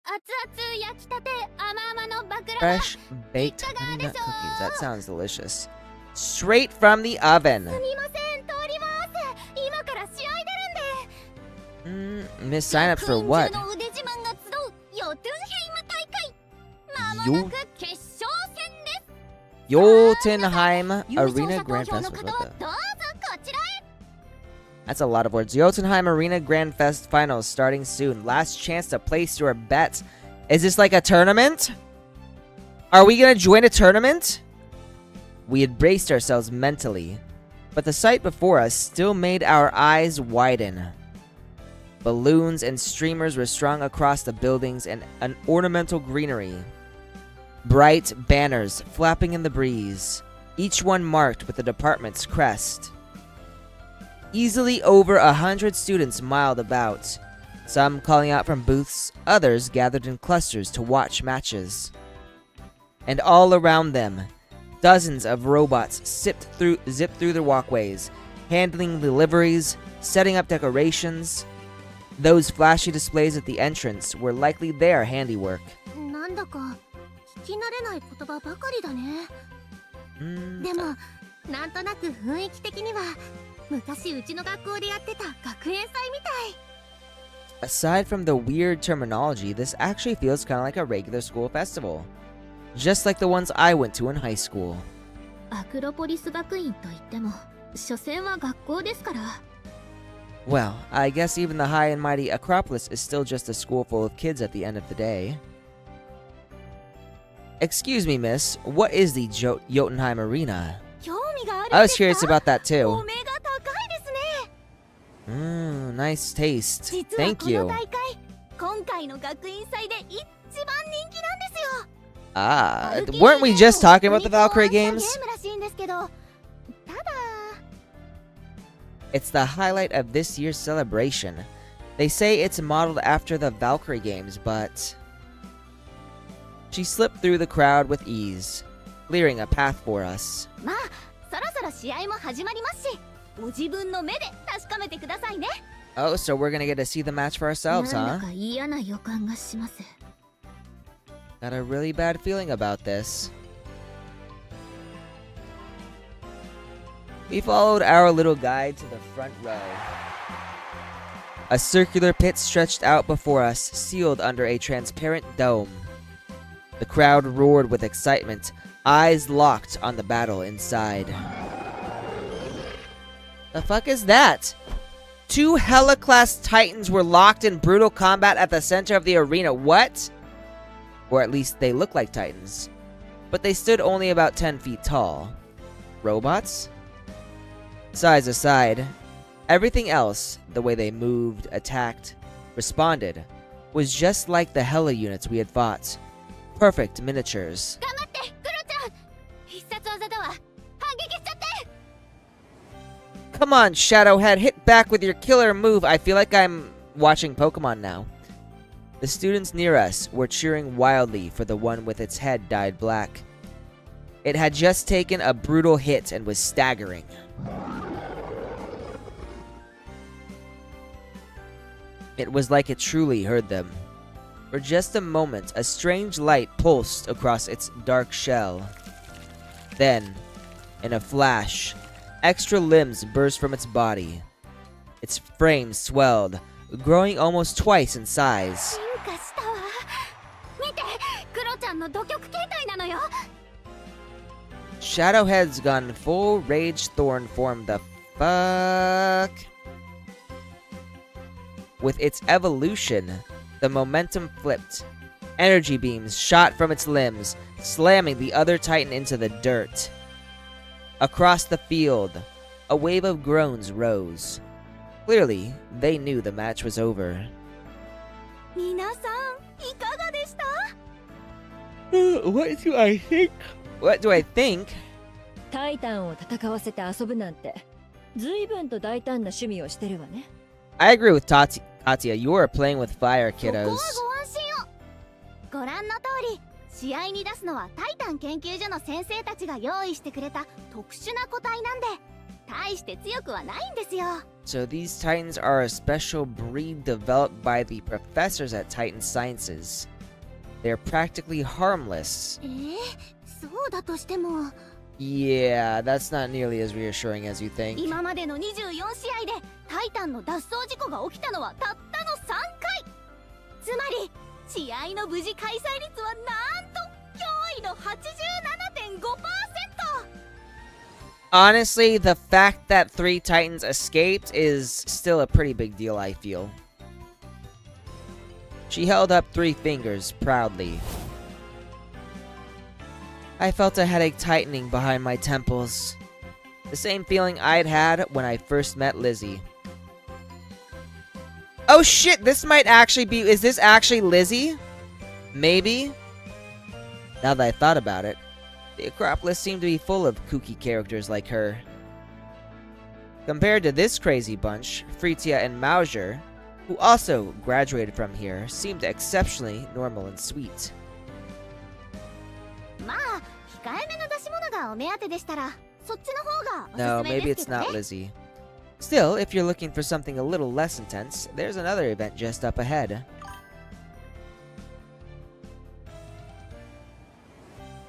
熱々焼きたて甘々のバクラワ。 Fresh baked honey nut cookies. That sounds delicious. Straight from the oven. すみません、通ります。今から試合出るんで。 Miss sign up for what? 学院中の腕自慢が集うヨトゥンヘイム大会。まもなく決勝戦です。 Jotunheim 優勝 Arena 者投 Grand 票の Festival. 方 What は the? どうぞこちらへ。 That's a lot of words. Jotunheim Arena Grand Fest Finals starting soon. Last chance to place your bets. Is this like a tournament? Are we gonna join a tournament? We had braced ourselves mentally, but the sight before us still made our eyes widen. Balloons and streamers were strung across the buildings and an ornamental greenery. Bright banners flapping in the breeze, each one marked with the department's crest. Easily over 100 students miled about, some calling out from booths, others gathered in clusters to watch matches. And all around them, dozens of robots zipped through the walkways, handling the liveries, setting up decorations. Those flashy displays at the entrance were likely their handiwork. なんだか聞き慣れない言葉ばかりだね。でも、なんとなく雰囲気的には昔うちの学校でやってた学園祭みたい。 Aside from the weird terminology, this actually feels kind of like a regular school festival. Just like the ones I went to in high school. アクロポリス学院といっても、所詮は学校ですから。 Well, I guess even the high and mighty Acropolis is still just a school full of kids at the end of the day. Excuse me, miss, what is the Jotunheim Arena? 興味があるん I で was すか？ curious about that お too. 目が高いですね。 Nice taste. 実は Thank この you. 大会、今回の学院祭で一番人気なんですよ。 Ah, weren't we just talking about the Valkyrie games? ゲームらしいんですけど、ただ It's the highlight of this year's celebration. They say it's modeled after the Valkyrie games, but... She slipped through the crowd with ease, clearing a path for us. まあ、そろそろ試合も始まりますし、ご自分の目で確かめてくださいね。Oh, so we're gonna get to see the match for ourselves, な huh? んだか嫌な予感がします。Got a really bad feeling about this. We followed our little guide to the front row. A circular pit stretched out before us, sealed under a transparent dome. The crowd roared with excitement, eyes locked on the battle inside. The fuck is that? Two Hela-class Titans were locked in brutal combat at the center of the arena. What? Or at least they look like Titans. But they stood only about 10 feet tall. Robots? Size aside, everything else, the way they moved, attacked, responded, was just like the Hela units we had fought. Perfect miniatures. 頑張って、クロちゃん。必殺技だわ。反撃しちゃって。 Come on, Shadowhead, hit back with your killer move. I feel like I'm watching Pokemon now. The students near us were cheering wildly for the one with its head dyed black. It had just taken a brutal hit and was staggering. It was like it truly heard them. For just a moment, a strange light pulsed across its dark shell. Then, in a flash, extra limbs burst from its body. Its frame swelled, growing almost twice in size. 進化したわ。見て、クロちゃんの土極形態なのよ。 Shadowhead's gone full Rage Thorn form. The fuck? With its evolution, the momentum flipped. Energy beams shot from its limbs, slamming the other Titan into the dirt. Across the field, a wave of groans rose. Clearly, they knew the match was over. 皆さん、いかがでした？ What do I think? What do I think? タイタンを戦わせて遊ぶなんて、随分と大胆な趣味をしてるわね。I agree with Tatia. You are playing with fire, そこは kiddos. ご安心を。ご覧の通り、試合に出すのはタイタン研究所の先生たちが用意してくれた特殊な個体なんで、大して強くはないんですよ。So these Titans are a special breed developed by the professors at Titan Sciences. They're practically harmless. そうだとしても。 Yeah, that's not nearly as reassuring as you think. 今までの24試合でタイタンの脱走事故が起きたのはたったの3回。つまり試合の無事開催率はなんと驚異の 87.5%。 Honestly, the fact that 3 Titans escaped is still a pretty big deal, I feel. She held up 3 fingers proudly. I felt a headache tightening behind my temples. The same feeling I'd had when I first met Lizzie. Oh shit, this might actually be... Is this actually Lizzie? Maybe? Now that I thought about it, the Acropolis seemed to be full of kooky characters like her. Compared to this crazy bunch, Fritia and Mauser, who also graduated from here, seemed exceptionally normal and sweet. まあ、控えめな出し物がお目当てでしたら、そっちの方がお No, すすめ maybe です it's けど not ね。 Lizzie. Still, if you're looking for something a little less intense, there's another event just up ahead.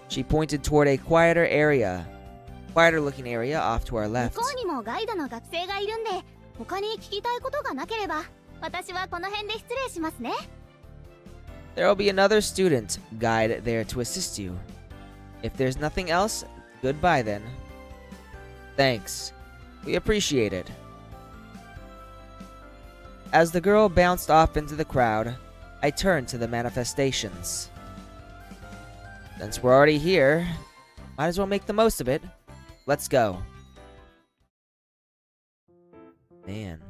She pointed toward a quieter looking area off to our 向 left. こうにもガイドの学生がいるんで、他に聞きたいことがなければ、私はこの辺で失礼しますね。 There will be another student guide there to assist you. If there's nothing else, goodbye then. Thanks. We appreciate it. As the girl bounced off into the crowd, I turned to the manifestations. Since we're already here, might as well make the most of it. Let's go. Man.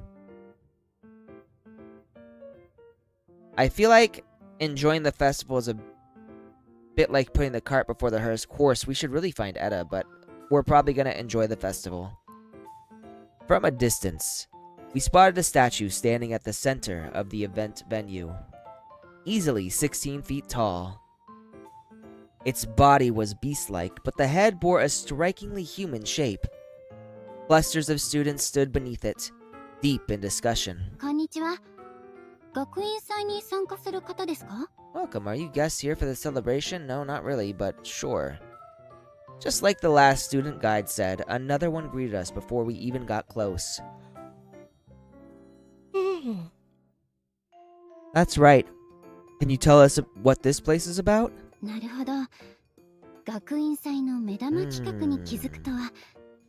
I feel like enjoying the festival is a bit like putting the cart before the horse. Of course, we should really find Etta, but we're probably gonna enjoy the festival. From a distance, we spotted a statue standing at the center of the event venue, easily 16 feet tall. Its body was beast-like, but the head bore a strikingly human shape. Clusters of students stood beneath it, deep in discussion. こんにちは。学院祭に参加する方ですか? Welcome, are you guests here for the celebration? No, not really, but sure. Just like the last student guide said, another one greeted us before we even got close. That's right. Can you tell us what this place is about? なるほど。学院祭の目玉企画に気づくとは、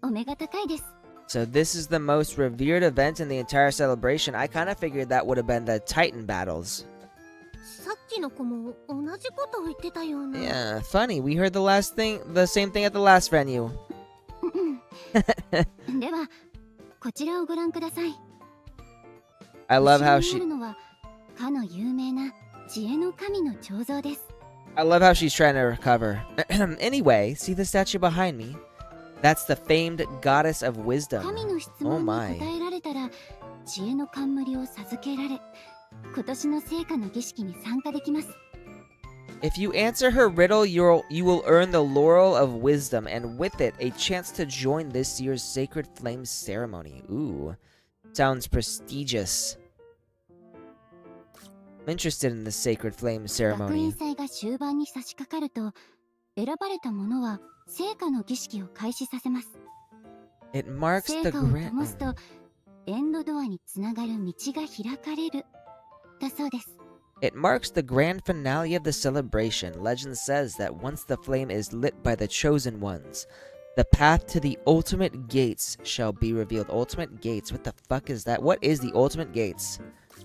お目が高いです。So this is the most revered event in the entire celebration. I kind of figured that would have been the Titan battles. さっきの子も同じことを言ってたような。Yeah, funny. We heard the same thing at the last venue. では、こちらをご覧ください。I love how 後ろにあるのは、かの有名な知恵の神の彫像です。I love how she's trying to recover. Anyway, see the statue behind me? That's the famed goddess of wisdom. 神の質問に答えられたら、知恵の冠を授けられ、今年の聖火の儀式に参加できます。If you answer her riddle, you will earn the laurel of wisdom, and with it, a chance to join this year's Sacred Flames ceremony. Ooh, sounds prestigious. I'm interested in the Sacred Flames 学 ceremony. 院祭が終盤に差し掛かると、選ばれた者は聖火の儀式を開始させます。 It marks 聖 the 火を灯す grand. と、エンドドアにつながる道が開かれる。だそうです。 It marks the grand finale of the celebration. Legend says that once the flame is lit by the chosen ones, the path to the ultimate gates shall be revealed. Ultimate gates? What the fuck is that? What is the ultimate gates?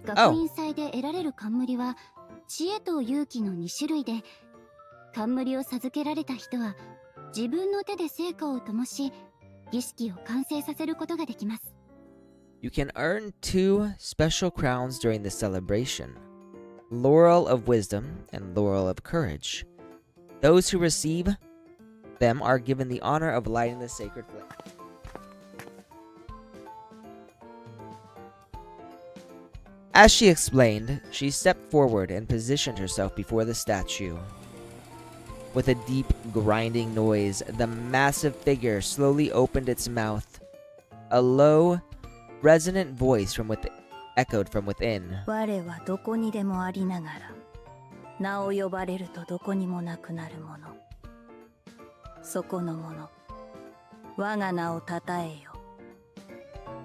学院祭で得られる冠は、知恵と勇気の2種類で、冠を授けられた人は、自分の手で聖火を灯し、儀式を完成させることができます。You can earn 2 special crowns during the celebration. Laurel of Wisdom and Laurel of Courage. Those who receive them are given the honor of lighting the sacred flame. As she explained, she stepped forward and positioned herself before the statue. With a deep, grinding noise, the massive figure slowly opened its mouth. A low, resonant voice echoed from within. 我はどこにでもありながら、名を呼ばれるとどこにもなくなるもの。そこのもの、我が名をたたえよ。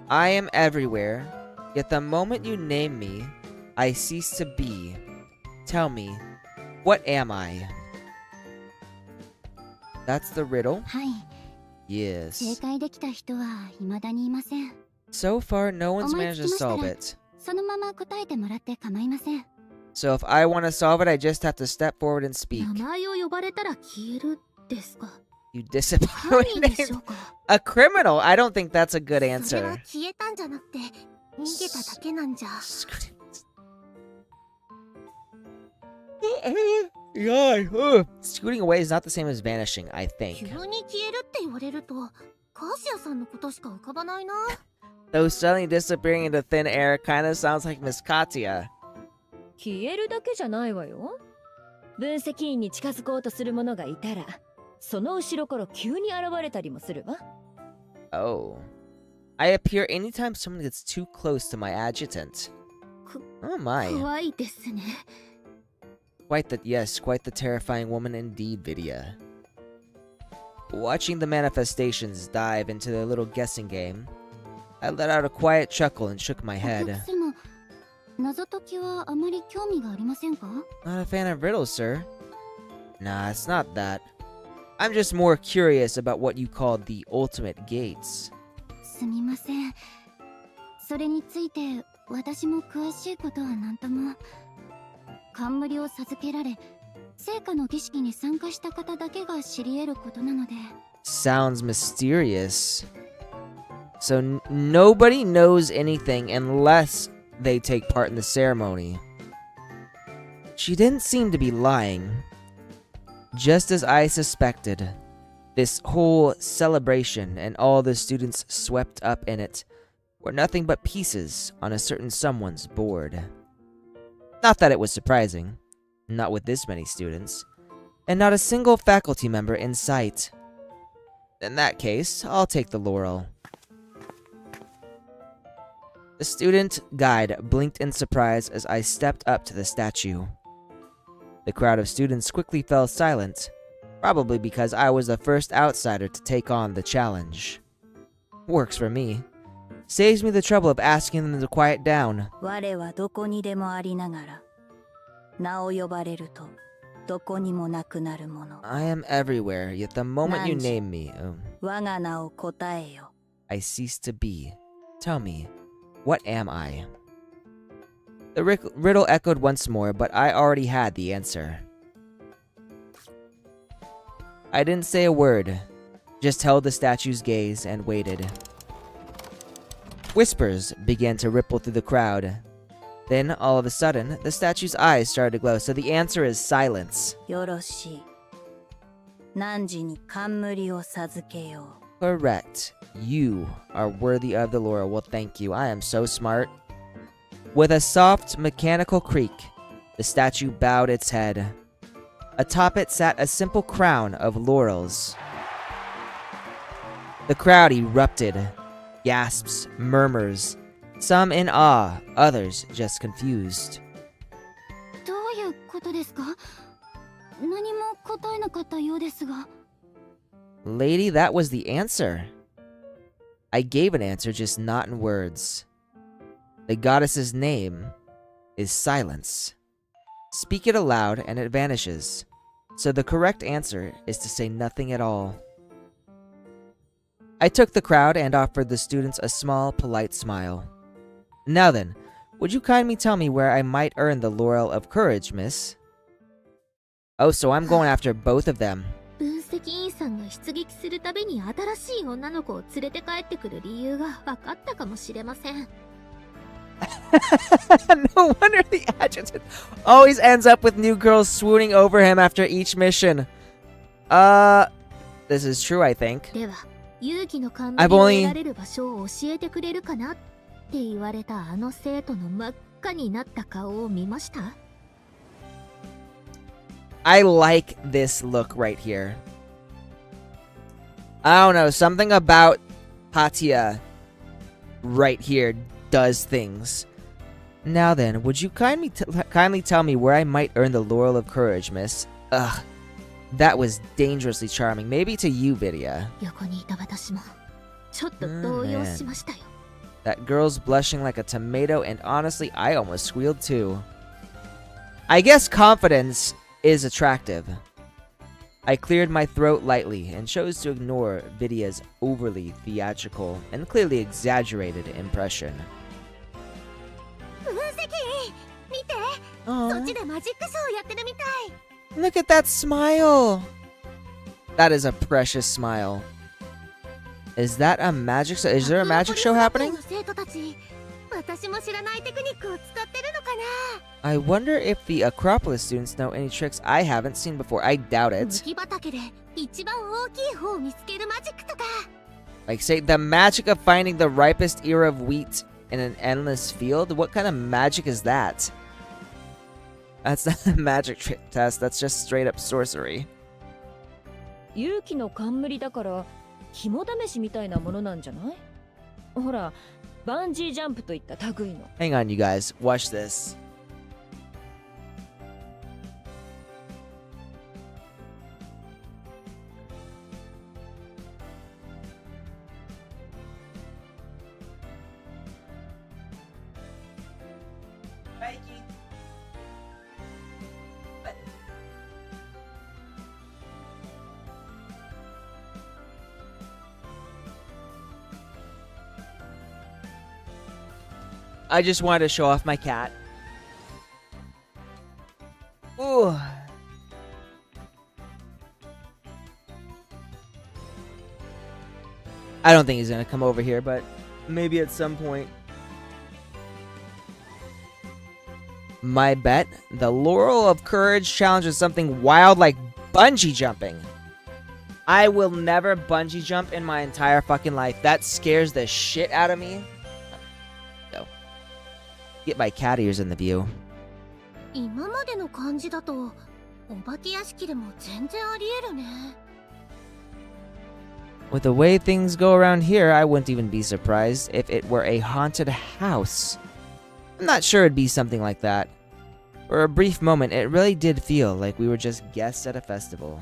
I am everywhere, yet the moment you name me, I cease to be. Tell me, what am I? That's the riddle? はい。正 Yes. 解できた人は未だにいません。 So far, no one's 思い managed つ to きましたら、 solve it. そのまま答えてもらって構いません。 So if I want to solve it, I just have to step forward and speak. 名前を呼ばれたら消えるですか。 You 犯 disappointed 人でしょうか。 A criminal? I don't think that's a good それは answer. 消えたんじゃなくて、逃げただけなんじゃ。 Scooting away is not the same as vanishing, I 急 think. に消えるって言われると、カーシアさんのことしか浮かばないな。 Though suddenly disappearing into thin air kinda sounds like Miss Katya. 消えるだけじゃないわよ。分析員に近づこうとする者がいたら、その後ろから急に現れたりもするわ。Oh. I appear anytime someone gets too close to my adjutant. Oh my. 怖いですね。Quite the terrifying woman indeed, Vidya. Watching the manifestations dive into their little guessing game, I let out a quiet chuckle and shook my お客 head. 様、謎解きはあまり興味がありませんか？ Not a fan of riddles, sir. Nah, it's not that. I'm just more curious about what you call the ultimate gates. すみません。それについて私も詳しいことは何とも。冠を授けられ、聖火の儀式に参加した方だけが知り得ることなので。 Sounds mysterious. So nobody knows anything unless they take part in the ceremony. She didn't seem to be lying. Just as I suspected, this whole celebration and all the students swept up in it were nothing but pieces on a certain someone's board. Not that it was surprising, not with this many students, and not a single faculty member in sight. In that case, I'll take the laurel. The student guide blinked in surprise as I stepped up to the statue. The crowd of students quickly fell silent, probably because I was the first outsider to take on the challenge. Works for me. Saves me the trouble of asking them to quiet down. 我はどこにでもありながら、名を呼ばれるとどこにもなくなるもの。 I am everywhere, yet the moment you name me, 我が名を答えよ。 I cease to be. Tell me, what am I? The riddle echoed once more, but I already had the answer. I didn't say a word, just held the statue's gaze and waited. Whispers began to ripple through the crowd. Then, all of a sudden, the statue's eyes started to glow, so the answer is silence. よろしい。汝に冠を授けよう。 Correct. You are worthy of the laurel. Well, thank you. I am so smart. With a soft, mechanical creak, the statue bowed its head. Atop it sat a simple crown of laurels. The crowd erupted. Gasps, murmurs, some in awe, others just confused. どういうことですか？何も答えなかったようですが。 Lady, that was the answer. I gave an answer, just not in words. The goddess's name is silence. Speak it aloud and it vanishes. So the correct answer is to say nothing at all. I took the crowd and offered the students a small, polite smile. Now then, would you kindly tell me where I might earn the laurel of courage, miss? Oh, so I'm going after both of them. 分析員さんが出撃するたびに新しい女の子を連れて帰ってくる理由が分かったかもしれません。No wonder the adjutant always ends up with new girls swooning over him after each mission. This is true, I think. では、勇気の冠 I've を only- 得られる場所を教えてくれるかなって言われたあの生徒の真っ赤になった顔を見ました？ I like this look right here. I don't know, something about Hatia right here does things. Now then, would you kindly tell me where I might earn the laurel of courage, miss? Ugh, that was dangerously charming. Maybe to you, Vidya. 横にいた私もちょっと動揺しましたよ。 That girl's blushing like a tomato, and honestly, I almost squealed too. I guess confidence is attractive. I cleared my throat lightly and chose to ignore Vidya's overly theatrical and clearly exaggerated impression. 分析員見て、そっちでマジックショーやってるみたい。 Look at that smile! That is a precious smile. Is that a magic show? Is there a magic show happening? 生徒たち、私も知らないテクニックを使ってるのかな。 I wonder if the Acropolis students know any tricks I haven't seen before. I doubt 麦 it. 畑で一番大きい方を見つけるマジックとか。 Like, say, the magic of finding the ripest ear of wheat in an endless field? What kind of magic is that? That's not a magic trick test. That's just straight up sorcery. 勇気の冠だから肝試しみたいなものなんじゃない？ほら、バンジージャンプといった類の。 Hang on, you guys. Watch this. I just wanted to show off my cat. Ooh. I don't think he's gonna come over here, but maybe at some point. My bet, the Laurel of Courage challenges something wild like bungee jumping. I will never bungee jump in my entire fucking life. That scares the shit out of me. Get my cat ears in the view. 今までの感じだとお化け屋敷でも全然ありえるね。 With the way things go around here, I wouldn't even be surprised if it were a haunted house. I'm not sure it'd be something like that. For a brief moment, it really did feel like we were just guests at a festival.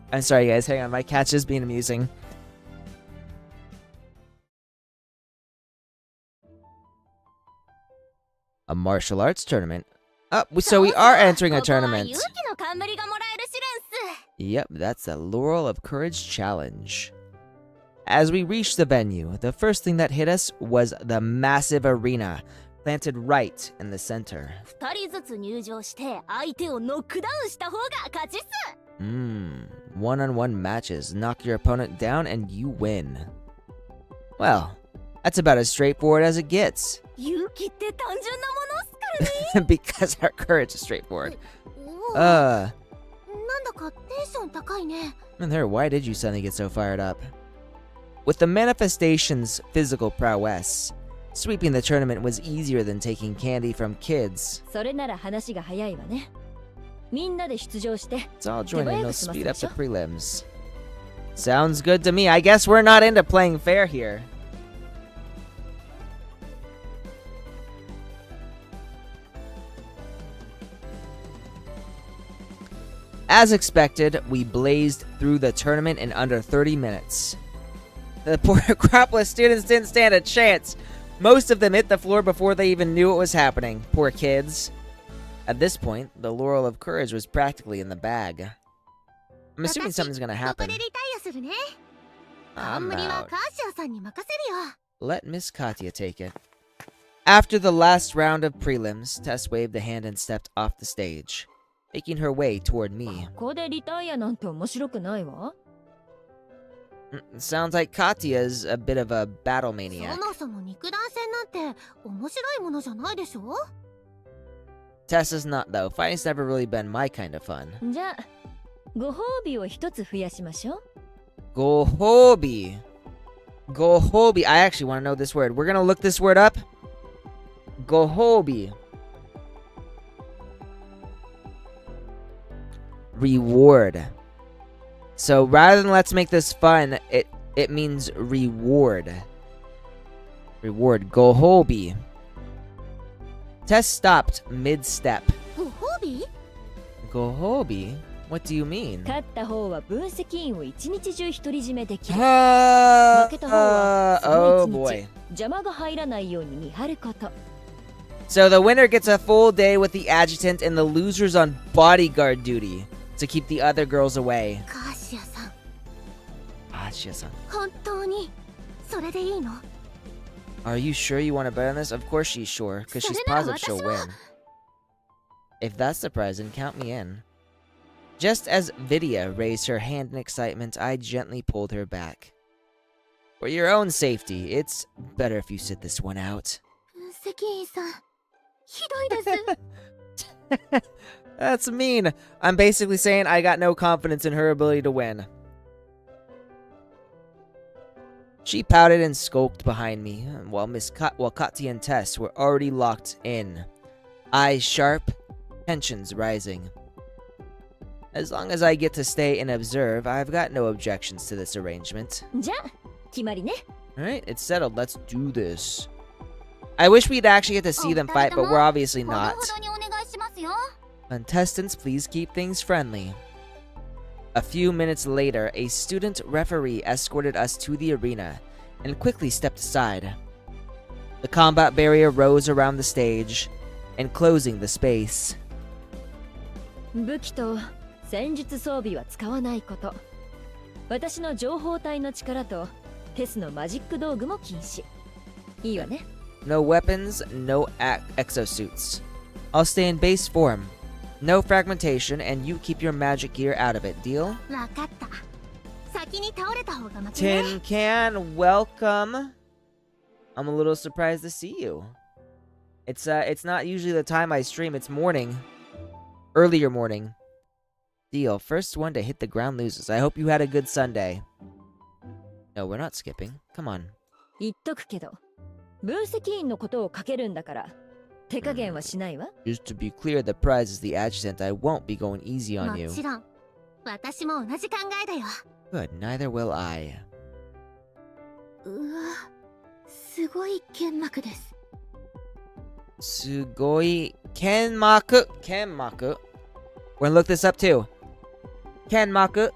I'm sorry, guys. Hang on. My cat's just being amusing. A martial arts tournament. Oh, so we are entering a tournament. Yep, that's the Laurel of Courage Challenge. As we reached the venue, the first thing that hit us was the massive arena, planted right in the center. One-on-one matches. Knock your opponent down and you win. Well, that's about as straightforward as it gets. Because our courage is straightforward. And there, why did you suddenly get so fired up? With the manifestation's physical prowess, sweeping the tournament was easier than taking candy from kids. Let's all join in, they'll speed up the prelims. Sounds good to me. I guess we're not into playing fair here. As expected, we blazed through the tournament in under 30 minutes. The poor Acropolis students didn't stand a chance. Most of them hit the floor before they even knew what was happening. Poor kids. At this point, the Laurel of Courage was practically in the bag. I'm assuming something's gonna happen. I'm out. Let Miss Katya take it. After the last round of prelims, Tess waved a hand and stepped off the stage, making her way toward me. Sounds like Katya's a bit of a battle maniac. Tessa's not, though. Fighting's never really been my kind of fun. Gohobi. Gohobi. I actually want to know this word. We're gonna look this word up. Gohobi. Reward. So rather than let's make this fun, it means reward. Reward. Gohobi. Tess stopped mid-step. Gohobi? Gohobi? What do you mean? Oh boy. So the winner gets a full day with the adjutant and the loser's on bodyguard duty to keep the other girls away. Kassia-san. Are you sure you want to bet on this? Of course she's sure, because she's positive she'll win. If that's surprising, count me in. Just as Vidya raised her hand in excitement, I gently pulled her back. For your own safety, it's better if you sit this one out. That's mean. I'm basically saying I got no confidence in her ability to win. She pouted and skulked behind me, while Katya and Tess were already locked in. Eyes sharp, tensions rising. As long as I get to stay and observe, I've got no objections to this arrangement. Alright, it's settled. Let's do this. I wish we'd actually get to see them fight, but we're obviously not. Contestants, please keep things friendly. A few minutes later, a student referee escorted us to the arena and quickly stepped aside. The combat barrier rose around the stage, enclosing the space. No weapons, no exosuits. I'll stay in base form. No fragmentation, and you keep your magic gear out of it. Deal? Tin Can, welcome. I'm a little surprised to see you. It's not usually the time I stream. It's morning. Earlier morning. Deal. First one to hit the ground loses. I hope you had a good Sunday. No, we're not skipping. Come on. 言っとくけど、分析員のことをかけるんだから、手加減はしないわ。Just to be clear, the prize is the adjutant. I won't be going easy on も you. ちろん。私も同じ考えだよ。 Good, neither will I. うわ、すごい剣幕です。Sugoi Kenmaku. Kenmaku. We're gonna look this up too. Kenmaku.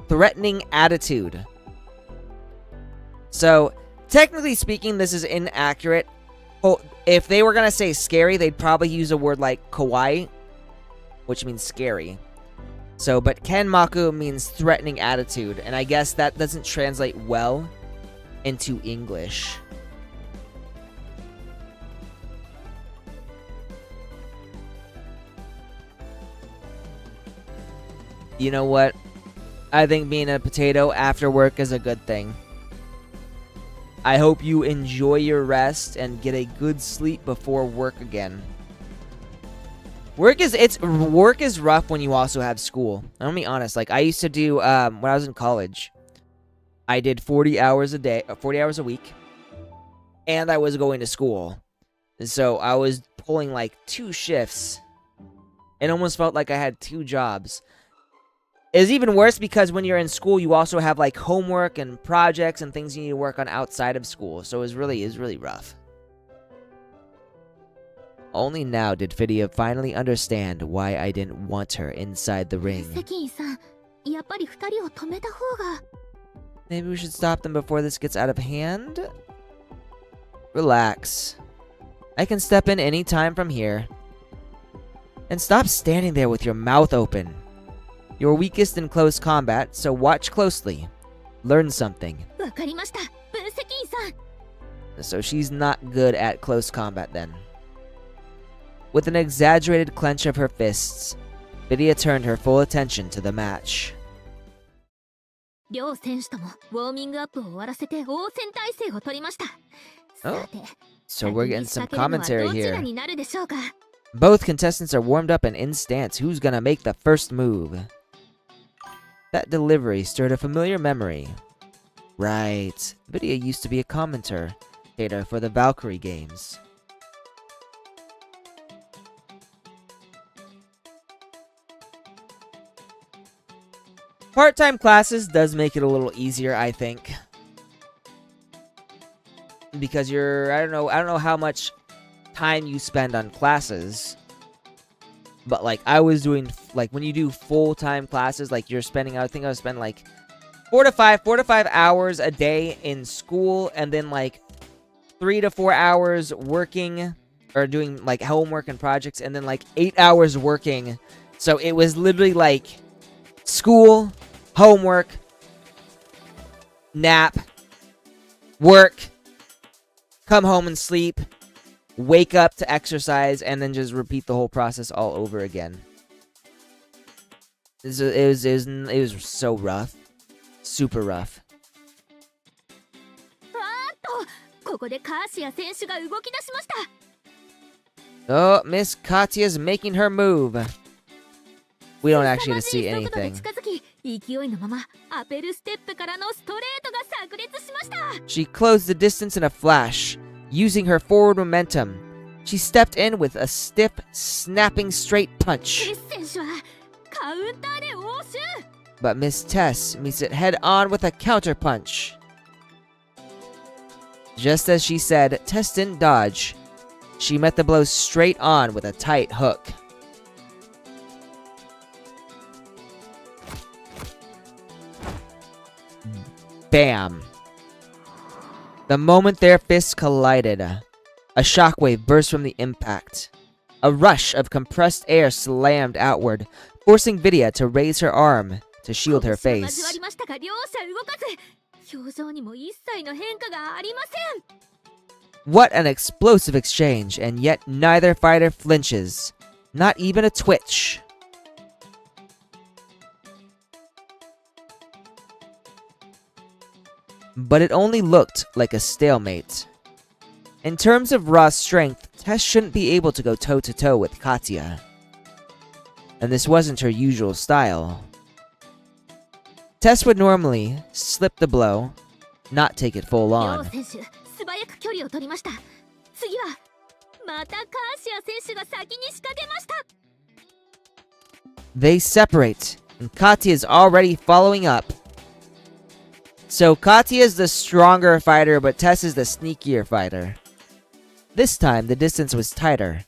Threatening attitude. So, technically speaking, this is inaccurate. Oh, if they were gonna say scary, they'd probably use a word like kawaii, which means scary. So, but Kenmaku means threatening attitude, and I guess that doesn't translate well into English. You know what? I think being a potato after work is a good thing. I hope you enjoy your rest and get a good sleep before work again. Work is rough when you also have school. I'm gonna be honest. Like I used to do when I was in college, I did 40 hours a week, and I was going to school, and so I was pulling like 2 shifts. It almost felt like I had 2 jobs. It's even worse because when you're in school, you also have like homework and projects and things you need to work on outside of school. So it's really rough. Only now did Fidia finally understand why I didn't want her inside the ring. 関員さん、やっぱり二人を止めた方が。 Maybe we should stop them before this gets out of hand? Relax. I can step in any time from here. And stop standing there with your mouth open. You're weakest in close combat, so watch closely. Learn something. わかりました、分析員さん。 So she's not good at close combat then. With an exaggerated clench of her fists, Fidia turned her full attention to the match. 両選手ともウォーミングアップを終わらせて応戦態勢を取りました。 Oh, さて、 so we're getting some 先に仕掛けるのは commentary どちら here. になるでしょうか。 Both contestants are warmed up and in stance. Who's gonna make the first move? That delivery stirred a familiar memory. Right. Fidia used to be a commentator for the Valkyrie games. Part-time classes does make it a little easier, I think. Because I don't know how much time you spend on classes. But like I was doing, like when you do full-time classes, like you're spending, I think I was spending like 4 to 5 hours a day in school, and then like 3 to 4 hours working or doing like homework and projects, and then like 8 hours working. So it was literally like school, homework, nap, work, come home and sleep, wake up to exercise, and then just repeat the whole process all over again. It was so rough. Super rough. ここでカーシア選手が動き出しました。 Oh, Miss Katya's making her move. We don't actually get to see 凄まじい速度で anything. 近づき、勢いのままアペルステップからのストレートが炸裂しました。 She closed the distance in a flash. Using her forward momentum, she stepped in with a stiff, snapping straight punch. テス選手はカウンターで応酬。 But Miss Tess meets it head on with a counter punch. Just as she said, Tess didn't dodge. She met the blow straight on with a tight hook. Bam! The moment their fists collided, a shockwave burst from the impact. A rush of compressed air slammed outward, forcing Vidya to raise her arm to shield her 拳は交わ face. りましたが、両者動かず、表情にも一切の変化がありません。 What an explosive exchange, and yet neither fighter flinches. Not even a twitch. But it only looked like a stalemate. In terms of raw strength, Tess shouldn't be able to go toe-to-toe with Katya. And this wasn't her usual style. Tess would normally slip the blow, not take it full 両 on. 選手素早く距離を取りました。次はまたカーシア選手が先に仕掛けました。 They separate, and Katya is already following up. So Katya is the stronger fighter, but Tess is the sneakier fighter. This time, the distance was tighter.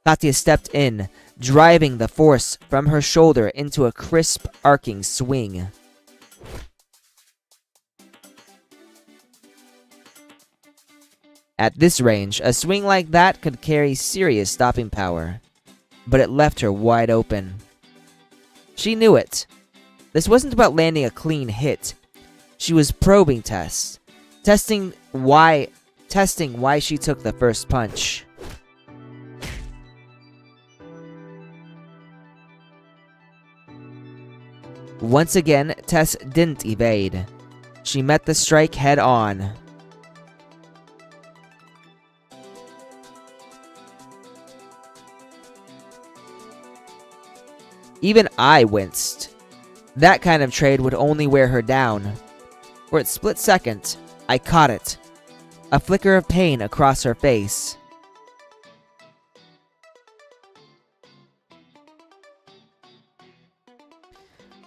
Katya stepped in, driving the force from her shoulder into a crisp, arcing swing. At this range, a swing like that could carry serious stopping power, but it left her wide open. She knew it. This wasn't about landing a clean hit. She was probing Tess, testing why she took the first punch. Once again, Tess didn't evade. She met the strike head on. Even I winced. That kind of trade would only wear her down. For a split second, I caught it. A flicker of pain across her face.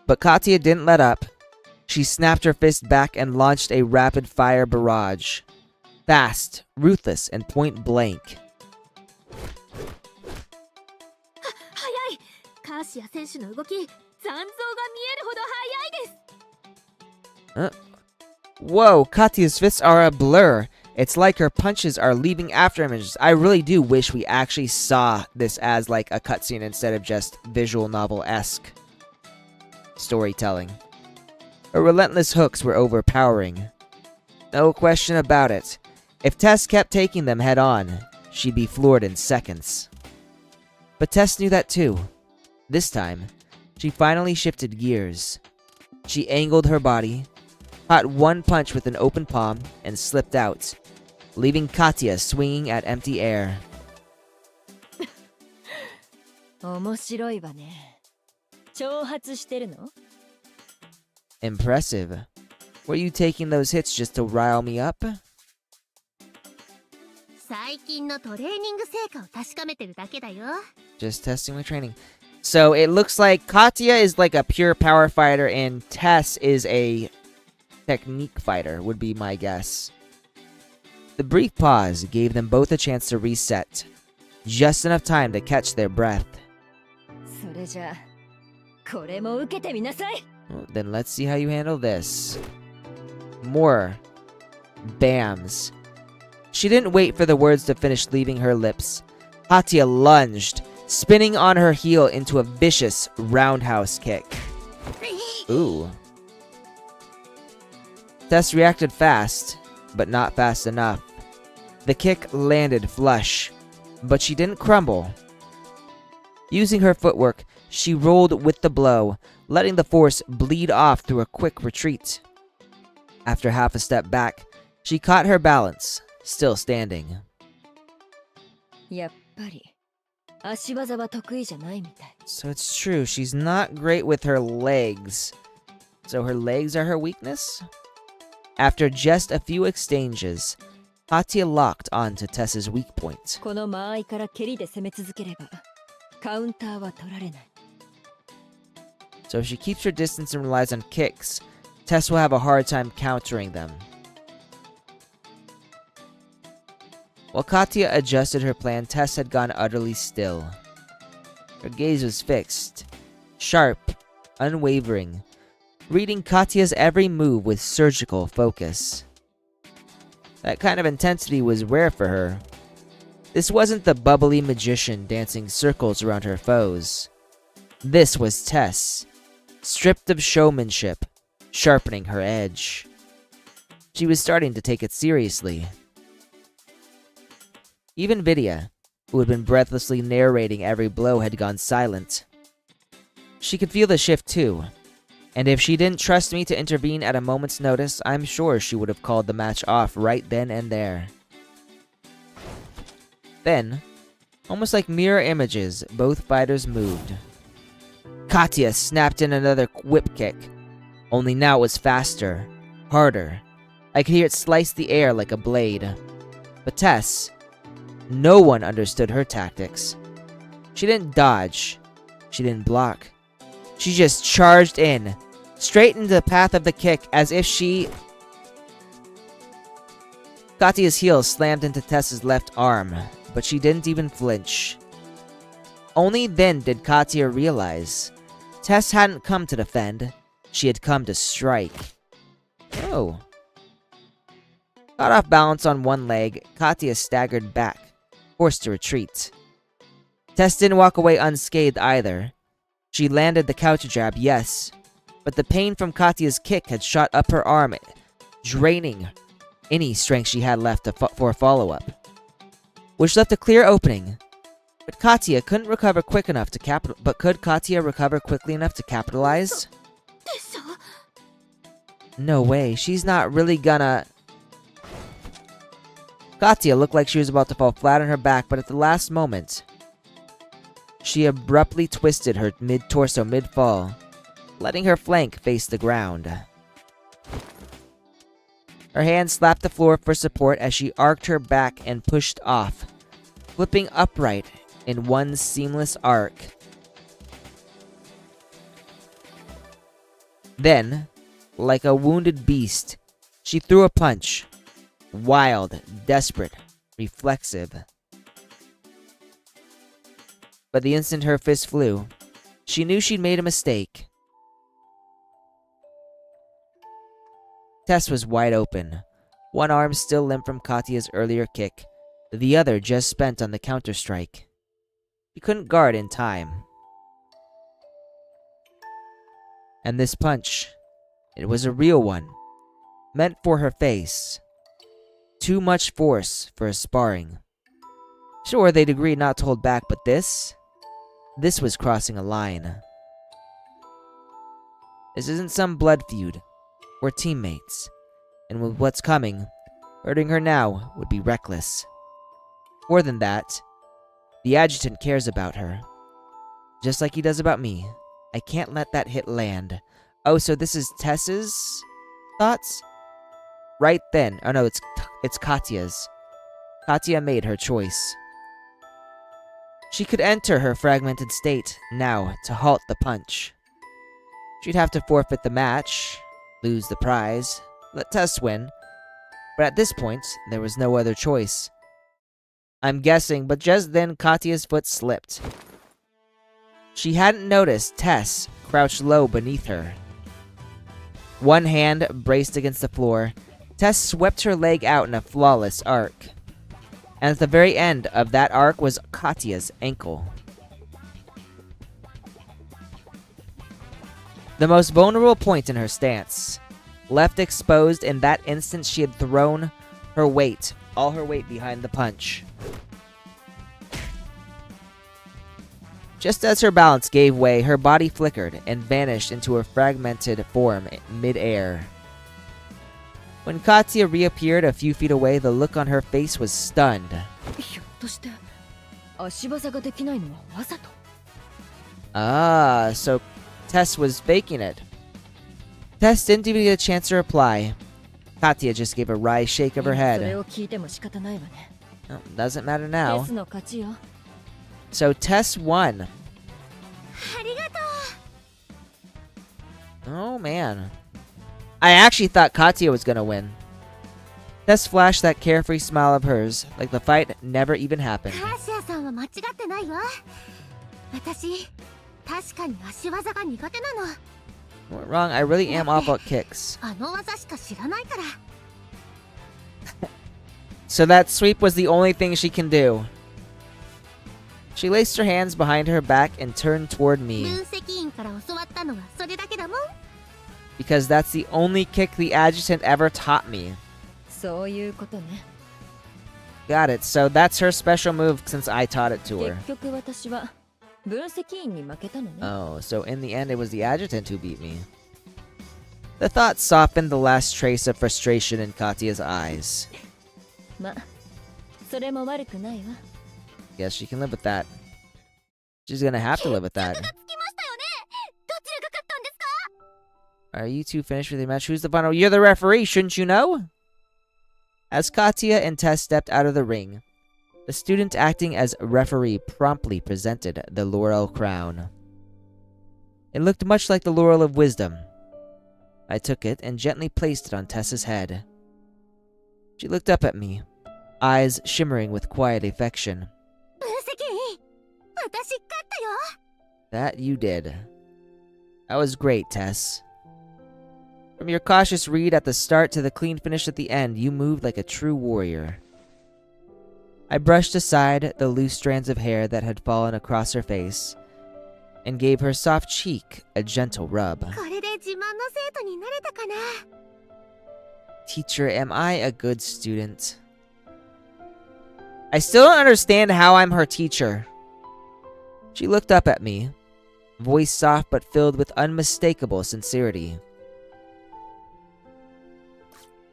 But Katya didn't let up. She snapped her fist back and launched a rapid-fire barrage. Fast, ruthless, and point blank. 早い。カーシア選手の動き、残像が見えるほど速いです。 Whoa, Katya's fists are a blur. It's like her punches are leaving after images. I really do wish we actually saw this as like a cutscene instead of just visual novel-esque storytelling. Her relentless hooks were overpowering. No question about it. If Tess kept taking them head on, she'd be floored in seconds. But Tess knew that too. This time, she finally shifted gears. She angled her body, caught one punch with an open palm, and slipped out, leaving Katya swinging at empty air. 面白いわね。挑発してるの？ Impressive. Were you taking those hits just to rile me up? 最近のトレーニング成果を確かめてるだけだよ。 Just testing my training. So it looks like Katya is like a pure power fighter and Tess is a technique fighter, would be my guess. The brief pause gave them both a chance to reset. Just enough time to catch their breath. それじゃあ、これも受けてみなさい。 Well, then let's see how you handle this. More bams. She didn't wait for the words to finish leaving her lips. Katya lunged, spinning on her heel into a vicious roundhouse kick. Ooh. Tess reacted fast, but not fast enough. The kick landed flush, but she didn't crumble. Using her footwork, she rolled with the blow, letting the force bleed off through a quick retreat. After half a step back, she caught her balance, still standing. やっぱり足技は得意じゃないみたい。 So it's true, she's not great with her legs. So her legs are her weakness? After just a few exchanges, Katya locked onto Tess's weak point. この間合いから蹴りで攻め続ければカウンターは取られない。 So if she keeps her distance and relies on kicks, Tess will have a hard time countering them. While Katya adjusted her plan, Tess had gone utterly still. Her gaze was fixed, sharp, unwavering, reading Katya's every move with surgical focus. That kind of intensity was rare for her. This wasn't the bubbly magician dancing circles around her foes. This was Tess, stripped of showmanship, sharpening her edge. She was starting to take it seriously. Even Vidya, who had been breathlessly narrating every blow, had gone silent. She could feel the shift too, and if she didn't trust me to intervene at a moment's notice, I'm sure she would have called the match off right then and there. Then, almost like mirror images, both fighters moved. Katya snapped in another whip kick, only now it was faster, harder. I could hear it slice the air like a blade. But Tess, no one understood her tactics. She didn't dodge. She didn't block. She just charged in, straight into the path of the kick as if she... Katya's heel slammed into Tess's left arm, but she didn't even flinch. Only then did Katya realize Tess hadn't come to defend, she had come to strike. Oh. Caught off balance on one leg, Katya staggered back, forced to retreat. Tess didn't walk away unscathed either. She landed the counter jab, yes, but the pain from Katya's kick had shot up her arm, draining any strength she had left for a follow-up, which left a clear opening. But Katya couldn't recover quick enough to could Katya recover quickly enough to capitalize? No way, she's not really gonna... Katya looked like she was about to fall flat on her back, but at the last moment, she abruptly twisted her mid-torso mid-fall, letting her flank face the ground. Her hand slapped the floor for support as she arced her back and pushed off, flipping upright in one seamless arc. Then, like a wounded beast, she threw a punch. Wild, desperate, reflexive. But the instant her fist flew, she knew she'd made a mistake. Tess was wide open, one arm still limp from Katya's earlier kick, the other just spent on the counter-strike. He couldn't guard in time. And this punch, it was a real one, meant for her face. Too much force for a sparring. Sure, they'd agreed not to hold back, but this was crossing a line. This isn't some blood feud. We're teammates. And with what's coming, hurting her now would be reckless. More than that, the adjutant cares about her. Just like he does about me. I can't let that hit land. Oh, so this is Tess's thoughts? Right then. Oh no, it's Katya's. Katya made her choice. She could enter her fragmented state now to halt the punch. She'd have to forfeit the match, lose the prize, let Tess win. But at this point, there was no other choice. I'm guessing, but just then Katya's foot slipped. She hadn't noticed Tess crouched low beneath her. One hand braced against the floor, Tess swept her leg out in a flawless arc. And at the very end of that arc was Katya's ankle. The most vulnerable point in her stance. Left exposed, in that instant she had thrown her weight, all her weight behind the punch. Just as her balance gave way, her body flickered and vanished into a fragmented form mid-air. When Katya reappeared a few feet away, the look on her face was stunned. Ah, so Tess was faking it. Tess didn't even get a chance to reply. Katya just gave a wry shake of her head. Oh, doesn't matter now. So Tess won. Oh man. I actually thought Katya was gonna win. Tess flashed that carefree smile of hers, like the fight never even happened. What wrong? I really am awful at kicks. So that sweep was the only thing she can do. She laced her hands behind her back and turned toward me. Because that's the only kick the adjutant ever taught me. Got it, so that's her special move since I taught it to her. Oh, so in the end it was the adjutant who beat me. The thought softened the last trace of frustration in Katya's eyes. Guess she can live with that. She's gonna have to live with that. 着がつきましたよね。どちらが勝ったんですか？ Are you two finished with your match? Who's the final? You're the referee, shouldn't you know? As Katya and Tess stepped out of the ring, the student acting as referee promptly presented the laurel crown. It looked much like the laurel of wisdom. I took it and gently placed it on Tess's head. She looked up at me, eyes shimmering with quiet affection. 分析員、私勝ったよ。 That you did. That was great, Tess. From your cautious read at the start to the clean finish at the end, you moved like a true warrior. I brushed aside the loose strands of hair that had fallen across her face and gave her soft cheek a gentle rub. これで自慢の生徒になれたかな。 Teacher, am I a good student? I still don't understand how I'm her teacher. She looked up at me, voice soft but filled with unmistakable sincerity.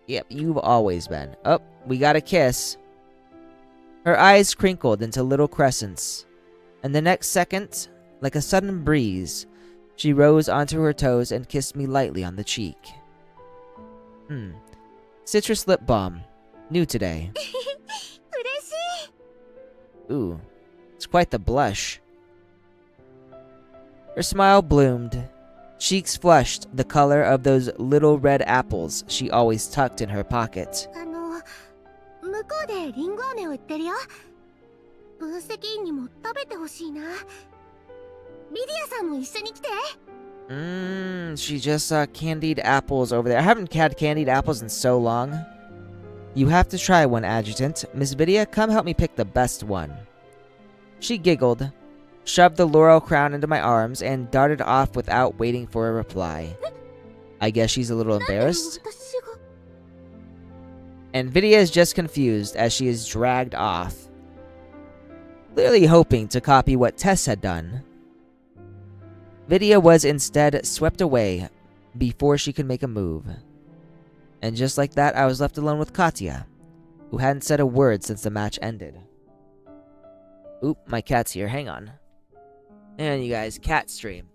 Yep, you've always been. Oh, we got a kiss. Her eyes crinkled into little crescents, and the next second, like a sudden breeze, she rose onto her toes and kissed me lightly on the cheek. Citrus lip balm. New today. 嬉しい。 Ooh, it's quite the blush. Her smile bloomed. Cheeks flushed the color of those little red apples she always tucked in her pocket. 向こうでリンゴ飴を売ってるよ。分析員にも食べてほしいな。リディアさんも一緒に来て。 She just saw candied apples over there. I haven't had candied apples in so long. You have to try one, Adjutant. Miss Vidya, come help me pick the best one. She giggled, shoved the laurel crown into my arms, and darted off without waiting for a reply. I guess she's a little embarrassed. 私が。 And Vidya is just confused as she is dragged off, clearly hoping to copy what Tess had done. Vidya was instead swept away before she could make a move. And just like that, I was left alone with Katya, who hadn't said a word since the match ended. Oop, my cat's here, hang on. And you guys, cat stream.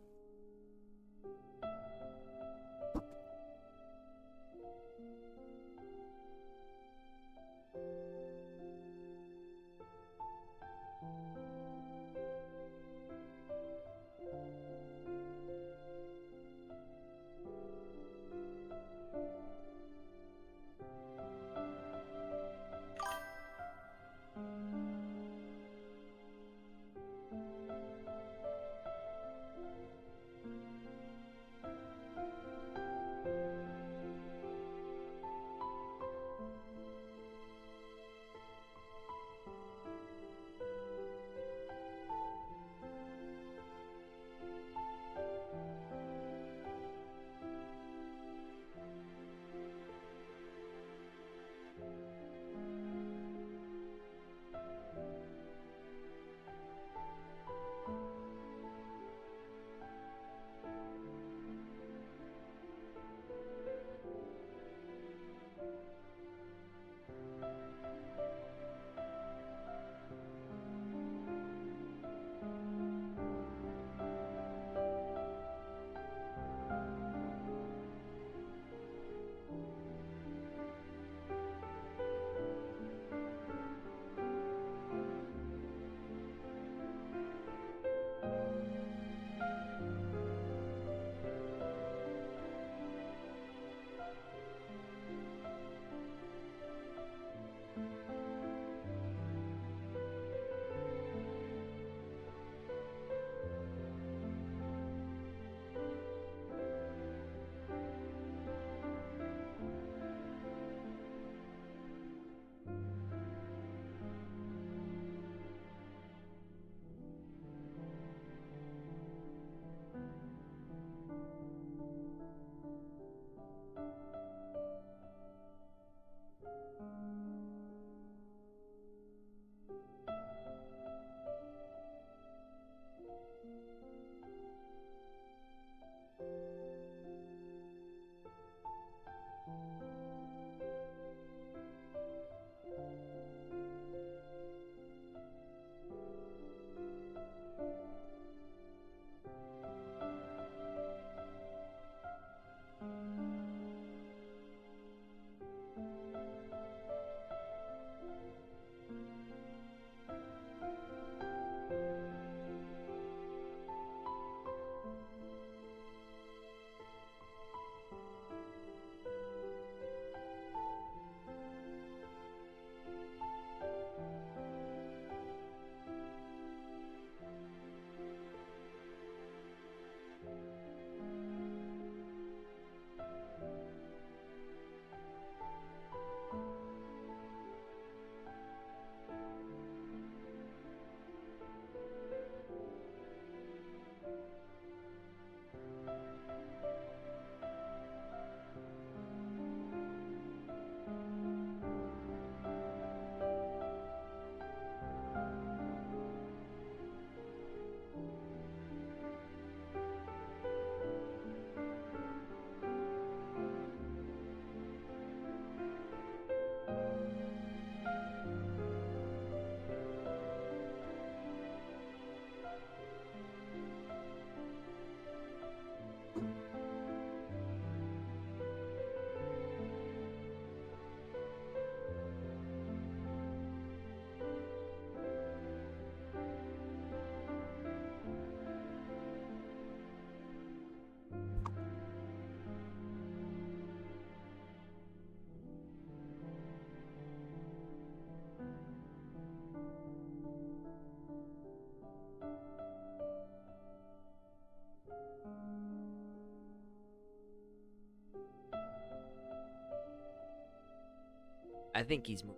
I think he's moving.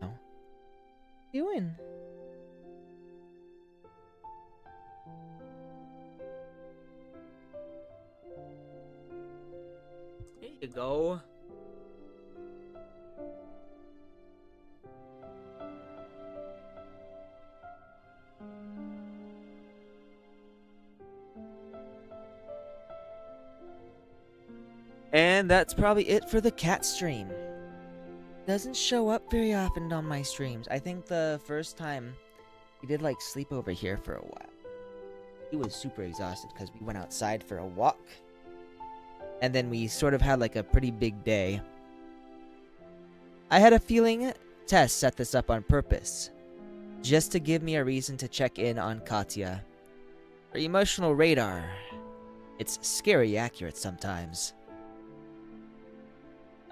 No. Doing? There you go. And that's probably it for the cat stream. Doesn't show up very often on my streams. I think the first time he did like sleep over here for a while. He was super exhausted because we went outside for a walk. And then we sort of had like a pretty big day. I had a feeling Tess set this up on purpose. Just to give me a reason to check in on Katya. Her emotional radar. It's scary accurate sometimes.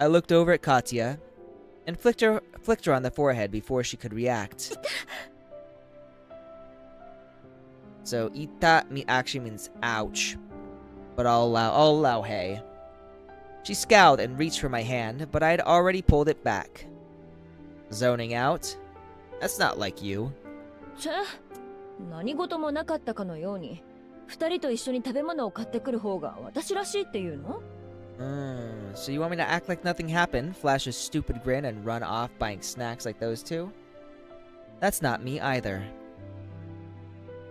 I looked over at Katya and flicked her on the forehead before she could react. So ita actually means ouch, but I'll allow hey. She scowled and reached for my hand, but I had already pulled it back. Zoning out? That's not like you. ちゃ、何事もなかったかのように、二人と一緒に食べ物を買ってくる方が私らしいっていうの? So you want me to act like nothing happened, flash a stupid grin, and run off buying snacks like those two? That's not me either.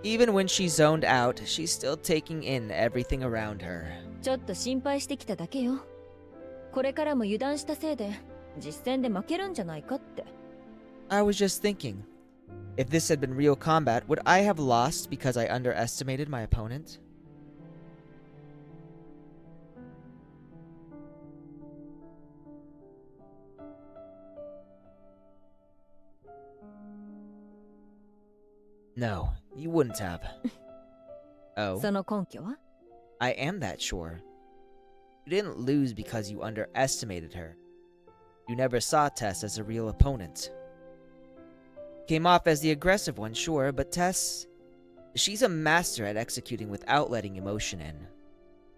Even when she's zoned out, she's still taking in everything around her. ちょっと心配してきただけよ。これからも油断したせいで実戦で負けるんじゃないかって。I was just thinking, if this had been real combat, would I have lost because I underestimated my opponent? No, you wouldn't have. Oh, その根拠は? I am that sure. You didn't lose because you underestimated her. You never saw Tess as a real opponent. Came off as the aggressive one, sure, but Tess... she's a master at executing without letting emotion in.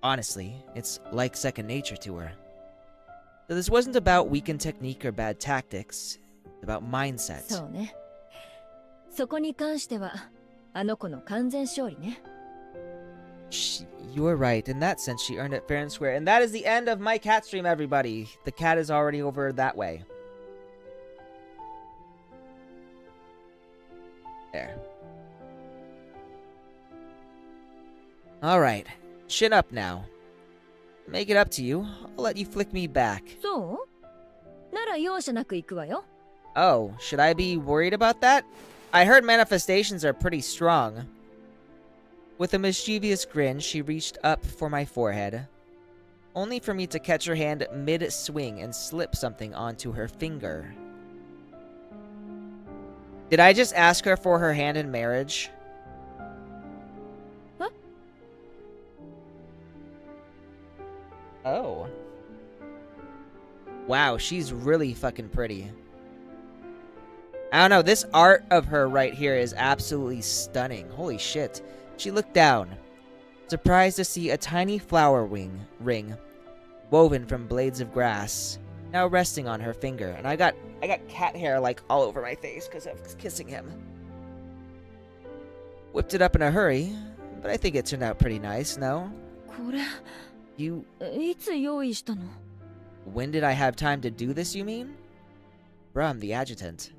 Honestly, it's like second nature to her. So this wasn't about weakened technique or bad tactics. It's about mindset. そうね。そこに関しては、あの子の完全勝利ね。You were right. In that sense, she earned it fair and square. And that is the end of my cat stream, everybody. The cat is already over that way. There. Alright. Chin up now. Make it up to you. I'll let you flick me back. そう?なら容赦なく行くわよ。Oh, should I be worried about that? I heard manifestations are pretty strong. With a mischievous grin, she reached up for my forehead, only for me to catch her hand mid-swing and slip something onto her finger. Did I just ask her for her hand in marriage? What? Oh. Wow, she's really fucking pretty. I don't know, this art of her right here is absolutely stunning. Holy shit. She looked down, surprised to see a tiny flower ring, woven from blades of grass, now resting on her finger. And I got cat hair like all over my face because I was kissing him. Whipped it up in a hurry, but I think it turned out pretty nice, no? これ、 You... いつ用意したの? When did I have time to do this, you mean? Bruh, I'm the adjutant.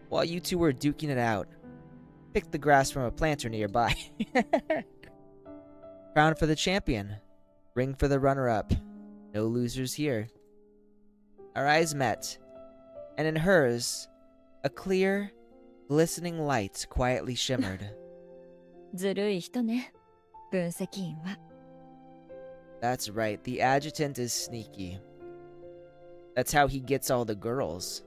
While you two were duking it out. Picked the grass from a planter nearby. Crown for the champion. Ring for the runner-up. No losers here. Our eyes met, and in hers, a clear, glistening light quietly shimmered. ずるい人ね、分析員は。That's right, the adjutant is sneaky. That's how he gets all the girls.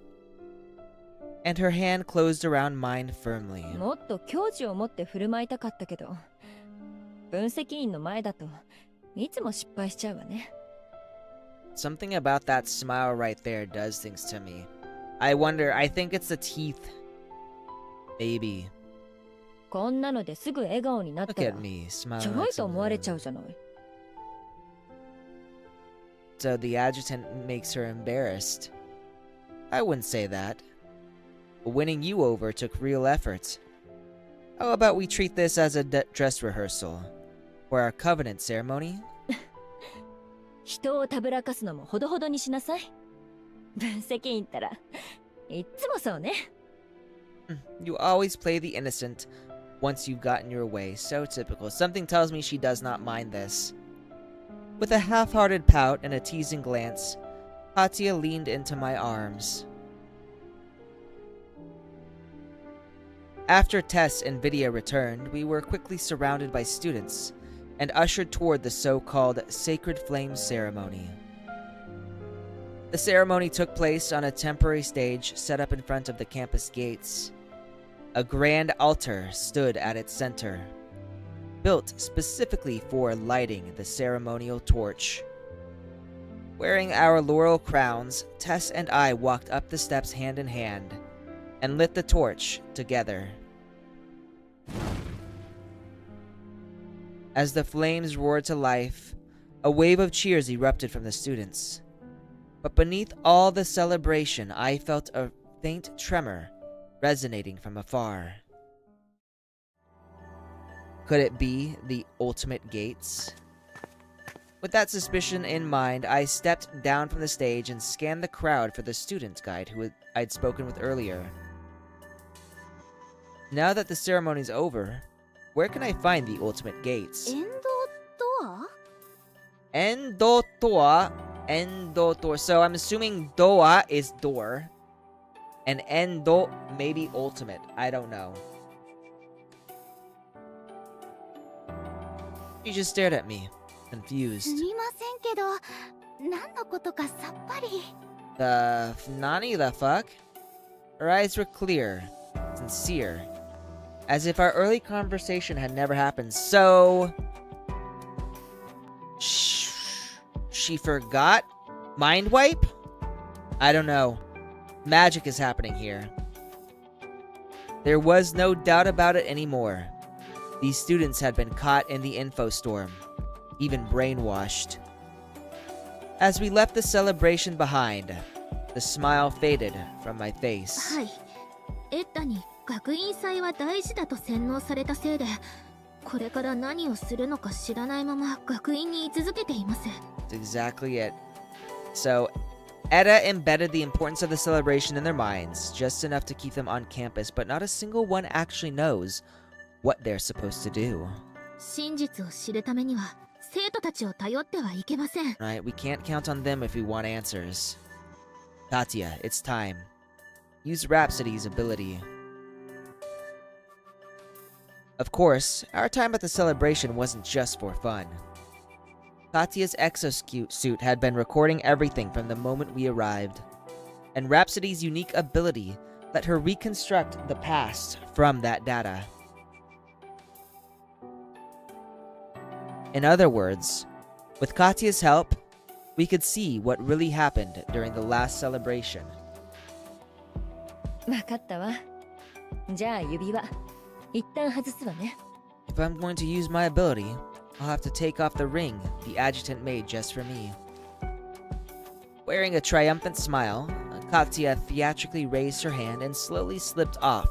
And her hand closed around mine firmly. もっと矜持を持って振る舞いたかったけど、分析員の前だといつも失敗しちゃうわね。Something about that smile right there does things to me. I wonder, I think it's the teeth. Maybe. こんなのですぐ笑顔になっ Look たら at me, ち smiling ょろい like と思われ some... ちゃうじゃない。So the adjutant makes her embarrassed. I wouldn't say that. Winning you over took real effort. How about we treat this as a dress rehearsal for our covenant ceremony? 人をたぶらかすのもほどほどにしなさい。分析員ったらいっつもそうね。You always play the innocent once you've gotten your way. So typical. Something tells me she does not mind this. With a half-hearted pout and a teasing glance, Katya leaned into my arms. After Tess and Vidya returned, we were quickly surrounded by students and ushered toward the so-called Sacred Flame ceremony. The ceremony took place on a temporary stage set up in front of the campus gates. A grand altar stood at its center, built specifically for lighting the ceremonial torch. Wearing our laurel crowns, Tess and I walked up the steps hand in hand and lit the torch together. As the flames roared to life, a wave of cheers erupted from the students. But beneath all the celebration, I felt a faint tremor resonating from afar. Could it be the ultimate gates? With that suspicion in mind, I stepped down from the stage and scanned the crowd for the student guide who I'd spoken with earlier. Now that the ceremony's over, where can I find the ultimate gates? Endo door. So I'm assuming doa is door, and endo maybe ultimate. I don't know. She just stared at me, confused. Nani the fuck? Her eyes were clear, sincere, as if our early conversation had never happened. So she forgot? Mind wipe? I don't know. Magic is happening here. There was no doubt about it anymore. These students had been caught in the info storm, even brainwashed. As we left the celebration behind, the smile faded from my face. エッダに学院祭は大事だと洗脳されたせいで、これから何をするのか知らないまま学院に居続けています。That's exactly it. So, Edda embedded the importance of the celebration in their minds, just enough to keep them on campus, but not a single one actually knows what they're supposed to do. 真実を知るためには生徒たちを頼ってはいけません。Right? We can't count on them if we want answers. Katya, it's time. Use Rhapsody's ability. Of course, our time at the celebration wasn't just for fun. Katya's exosuit had been recording everything from the moment we arrived, and Rhapsody's unique ability let her reconstruct the past from that data. In other words, with Katya's help, we could see what really happened during the last celebration. わかったわ。じゃあ指輪、一旦外すわね。If I'm going to use my ability, I'll have to take off the ring the adjutant made just for me. Wearing a triumphant smile, Katya theatrically raised her hand and slowly slipped off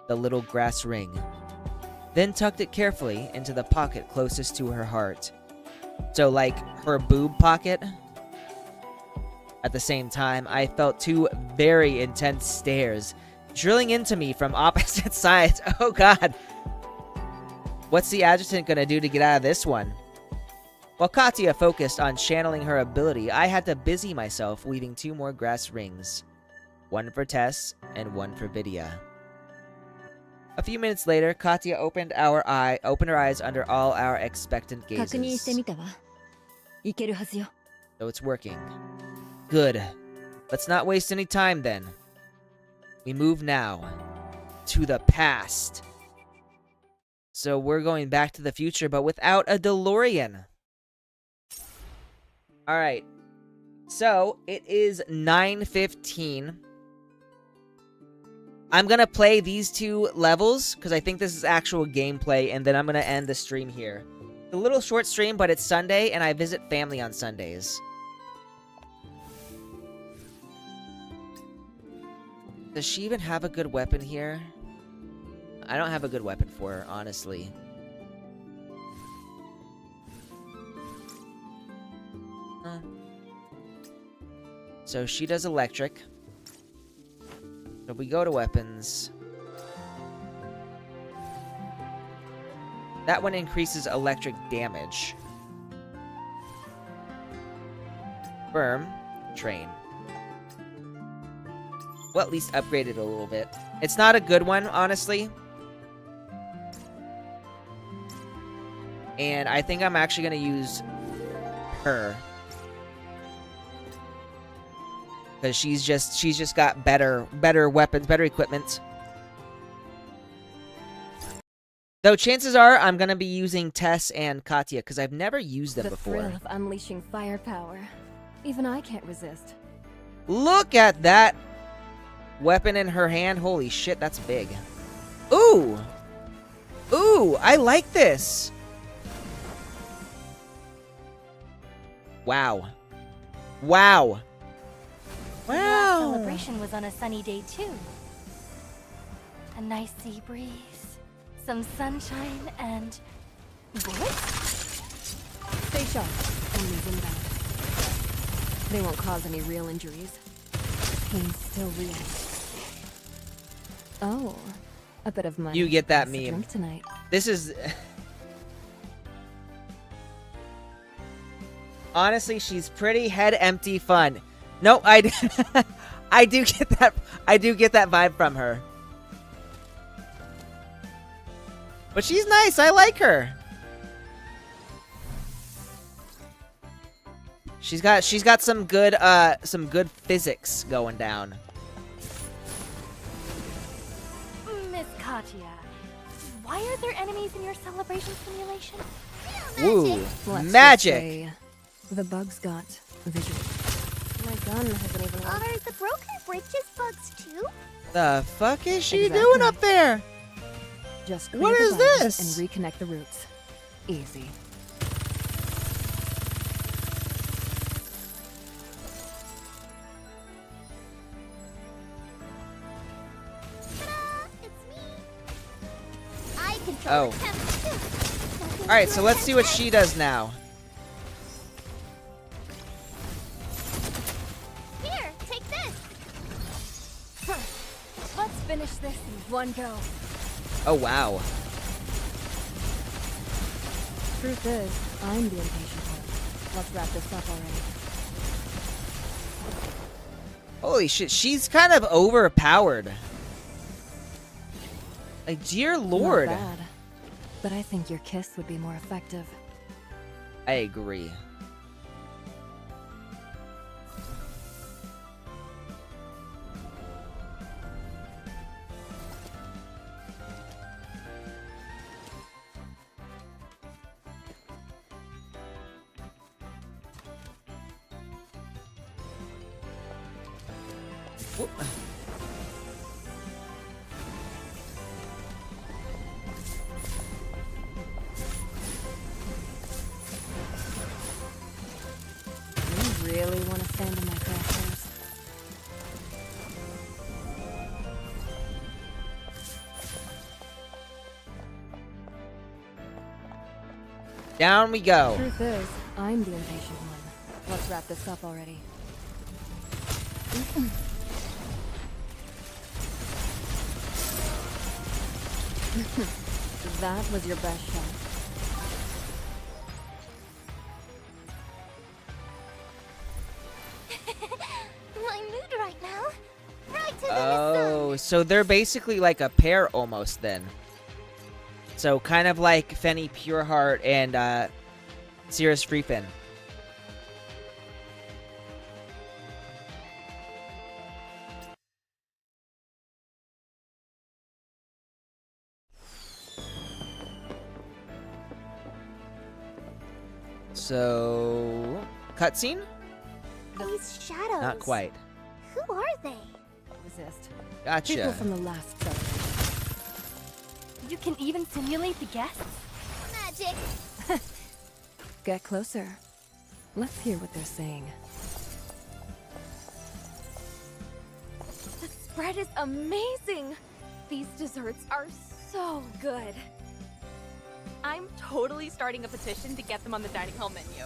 the little grass ring, then tucked it carefully into the pocket closest to her heart. So, like, her boob pocket? At the same time, I felt two very intense stares drilling into me from opposite sides. Oh god. What's the adjutant gonna do to get out of this one? While Katya focused on channeling her ability, I had to busy myself weaving two more grass rings. One for Tess and one for Vidya. A few minutes later, Katya opened her eyes under all our expectant 確認して gazes. みたわ。いけるはずよ。 So it's working. Good. Let's not waste any time then. We move now to the past. So we're going back to the future, but without a DeLorean. Alright. So it is 9:15. I'm gonna play these two levels, because I think this is actual gameplay, and then I'm gonna end the stream here. A little short stream, but it's Sunday, and I visit family on Sundays. Does she even have a good weapon here? I don't have a good weapon for her, honestly. Huh. So she does electric. So if we go to weapons... That one increases electric damage. Firm. Train. Well, at least upgrade it a little bit. It's not a good one, honestly. And I think I'm actually going to use her. Because she's just got better weapons, better equipment. Though chances are I'm going to be using Tess and Katya because I've never used them before. The thrill of unleashing firepower. Even I can't resist. Look at that weapon in her hand. Holy shit, that's big. Ooh! Ooh, I like this. Wow. Wow. The last Wow. celebration was on a sunny day too. A nice sea breeze, some sunshine, and bullets? Stay sharp. Only inbound. They won't cause any real injuries. The pain's still real. Oh, a bit of money. You get that Nice to meme. drink tonight. This is... Honestly, she's pretty head empty fun. No, I do get that. I do get that vibe from her. But she's nice. I like her. She's got some good physics going down. Miss Katya, why are there enemies in your celebration simulation? Woo, Let's magic. just say the bugs got visual. My gun hasn't even worked. Are the broken bridges bugs too? The fuck is she Exactly. doing up there? Just What clear is the bugs this? and reconnect the roots. Easy. Ta-da! It's me. I Oh. control the temperature. All right, so let's see what she does now. Here, take this. Let's finish this in one go. Oh wow. Truth is, I'm the impatient one. Let's wrap this up already. Holy shit, she's kind of overpowered. Like, dear lord. Not bad. But I think your kiss would be more effective. I agree. Whoop. You really want to stand in my crosshairs? Down we go. Truth is, I'm the impatient one. Let's wrap this up already. That was your best shot. My mood right now. Brighter than the Oh, so they're basically like a pair almost then. So kind of like Fenny Pureheart and Cirrus Freefin. So, cutscene? sun. These shadows. Not quite. Who are they? Resist. People Gotcha. from the last celebration. You can even simulate the guests? Magic. Get closer. Let's hear what they're saying. bread is amazing! These desserts are so good. I'm totally starting a petition to get them on the dining hall menu.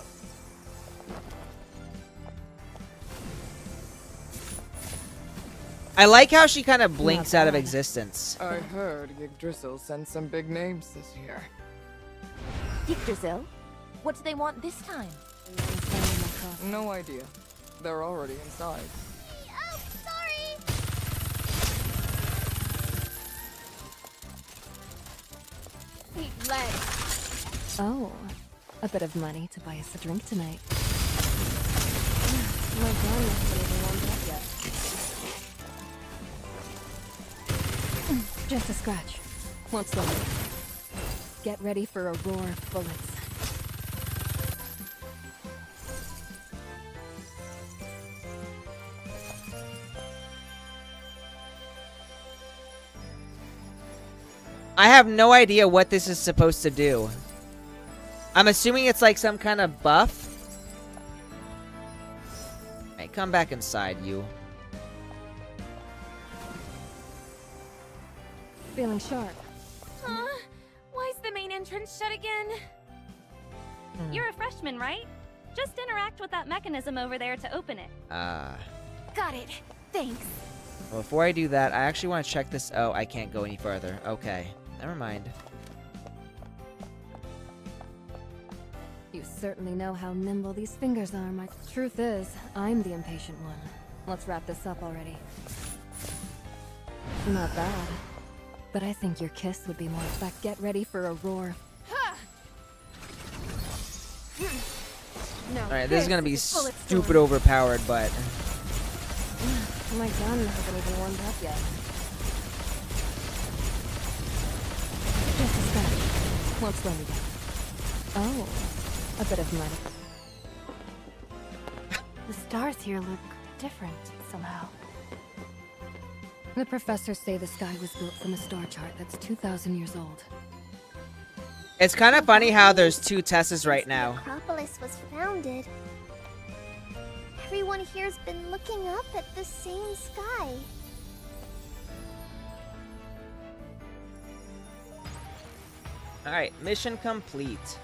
I like how she kind of blinks Not out of bad. existence. I heard Yggdrasil sent some big names this year. Yggdrasil? What do they want this time? No idea. They're already inside. Oh, sorry! Sweet legs. Oh, a bit of money to buy us a drink tonight. My gun hasn't even warmed up yet. Just a scratch. Won't slow me. Get ready for a roar of bullets. I have no idea what this is supposed to do. I'm assuming it's like some kind of buff. Hey, come back inside, you. Feeling sharp. Huh? Why's the main entrance shut again? You're a freshman, right? Just interact with that mechanism over there to open it. Got it. Thanks. Well, before I do that, I actually want to check this. Oh, I can't go any further. Okay, never mind. You certainly know how nimble these fingers are, my... Truth is, I'm the impatient one. Let's wrap this up already. Not bad. But I think your kiss would be more effect. Get ready for a roar. No. Alright, this is gonna be bullet stupid overpowered, but... My gun hasn't even warmed up yet. Just a scratch. Won't slow me down. Oh, a bit of money. The stars here look different somehow. The professors say the sky was built from a star chart that's 2,000 years old. It's kind of funny how there's two Tessas right now. Acropolis was founded. Everyone here's been looking up at the same sky. Alright, mission complete.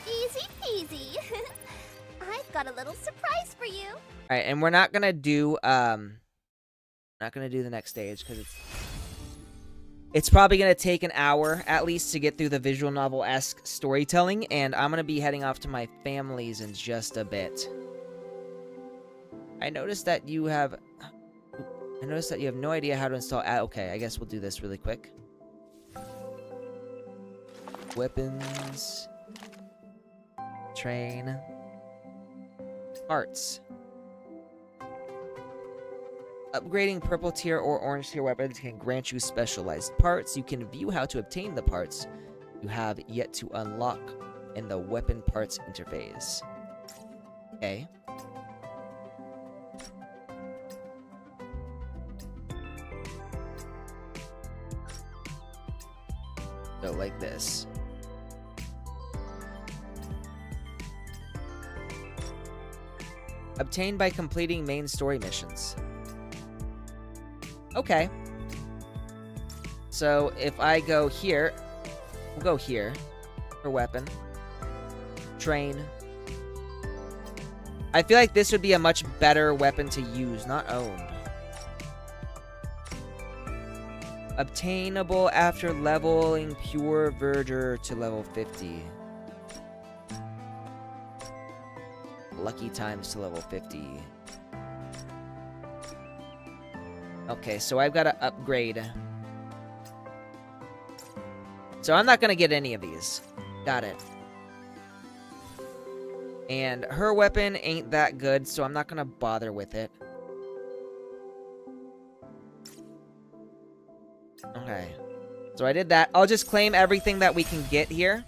Easy peasy. I've got a little surprise for you. Alright, and we're not gonna do, not gonna do the next stage, because it's probably gonna take an hour, at least, to get through the visual novel-esque storytelling, and I'm gonna be heading off to my family's in just a bit. I noticed that you have no idea how to install... okay, I guess we'll do this really quick. Weapons. Train. Parts. Upgrading purple tier or orange tier weapons can grant you specialized parts. You can view how to obtain the parts you have yet to unlock in the weapon parts interface. Okay. So like this. Obtained by completing main story missions. Okay. So if I go here, we'll go here for weapon. Train. I feel like this would be a much better weapon to use, not owned. Obtainable after leveling Pure Verdure to level 50. Lucky times to level 50. Okay, so I've got to upgrade. So I'm not going to get any of these. Got it. And her weapon ain't that good, so I'm not going to bother with it. Okay. So I did that. I'll just claim everything that we can get here.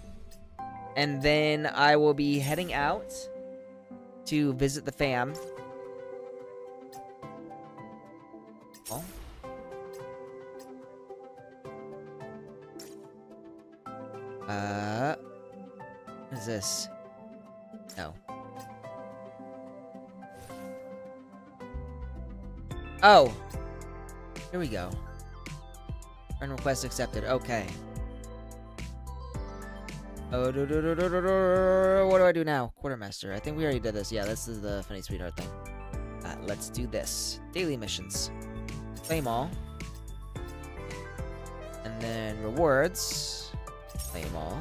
And then I will be heading out to visit the fam. Oh. What is this? No. Oh. Here we go. Friend request accepted. Okay. Oh, what do I do now? Quartermaster. I think we already did this. Yeah, this is the funny sweetheart thing. Let's do this. Daily missions. Claim all. And then rewards. Claim all.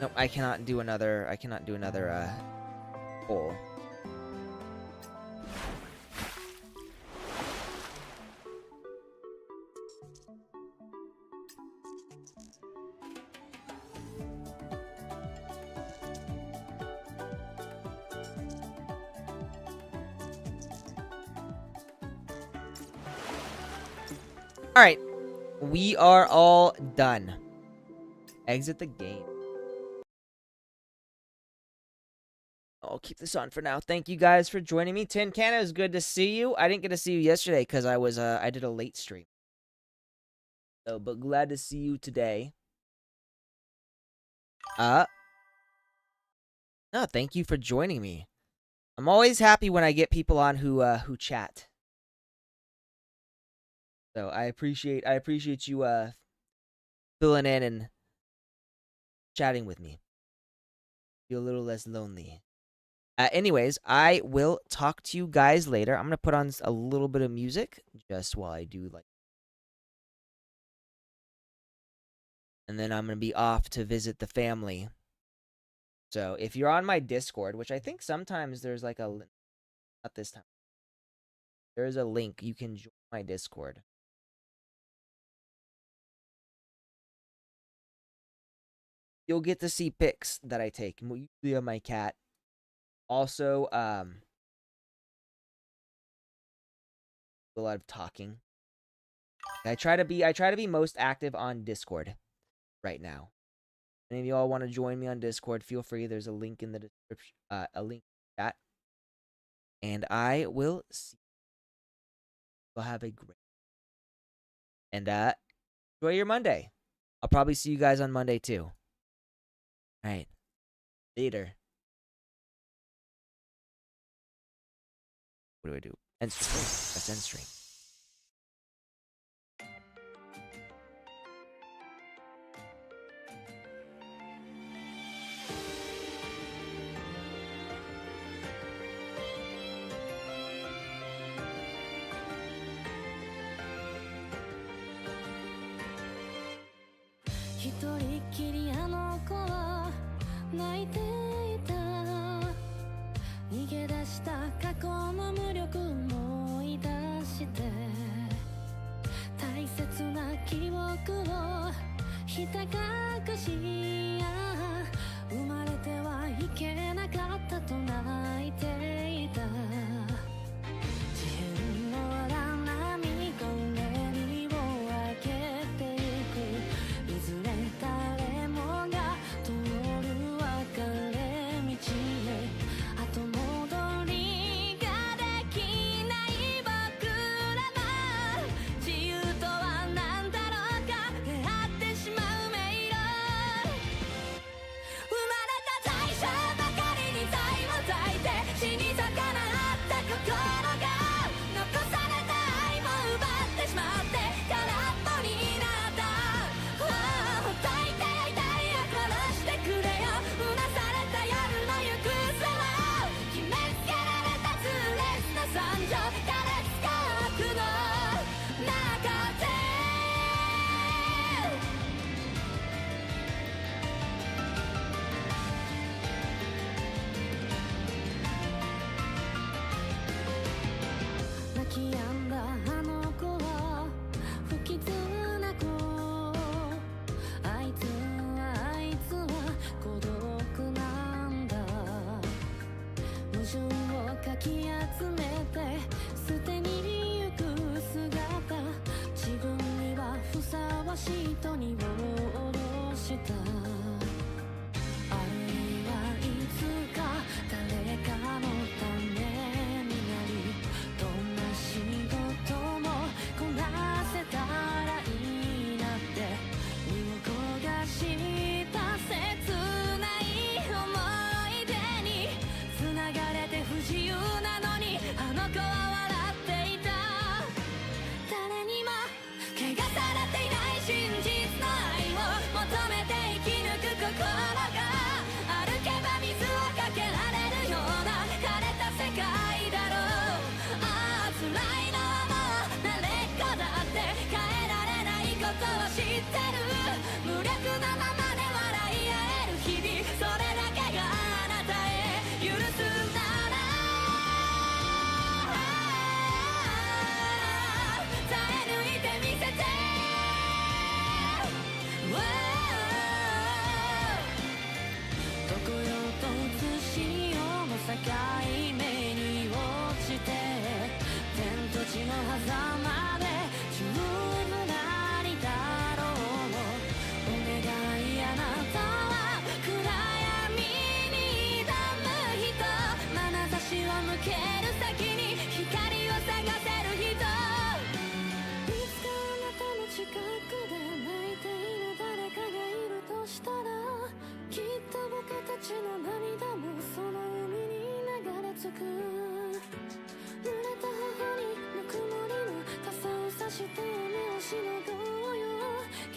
Nope, I cannot do another poll. All right, we are all done. Exit the game. I'll keep this on for now. Thank you guys for joining me. Tin Can, it was good to see you. I didn't get to see you yesterday because I did a late stream. So, but glad to see you today. No, thank you for joining me. I'm always happy when I get people on who chat. So I appreciate you filling in and chatting with me. Feel a little less lonely. Anyways, I will talk to you guys later. I'm going to put on a little bit of music just while I do like. And then I'm going to be off to visit the family. So if you're on my Discord, which I think sometimes there's like a link, not this time. There's a link. You can join my Discord. You'll get to see pics that I take, usually of my cat. Also, a lot of talking. I try to be most active on Discord right now. And if you all want to join me on Discord, feel free. There's a link in the description, a link in chat. And I will see. You'll have a great. And enjoy your Monday. I'll probably see you guys on Monday too. All right. Later. What do I do? End stream. That's end stream.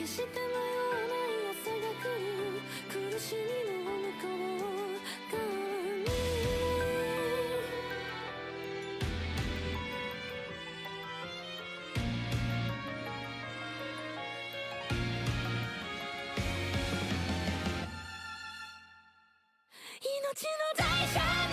して迷わない朝が来る苦しみの向こう側に命の代償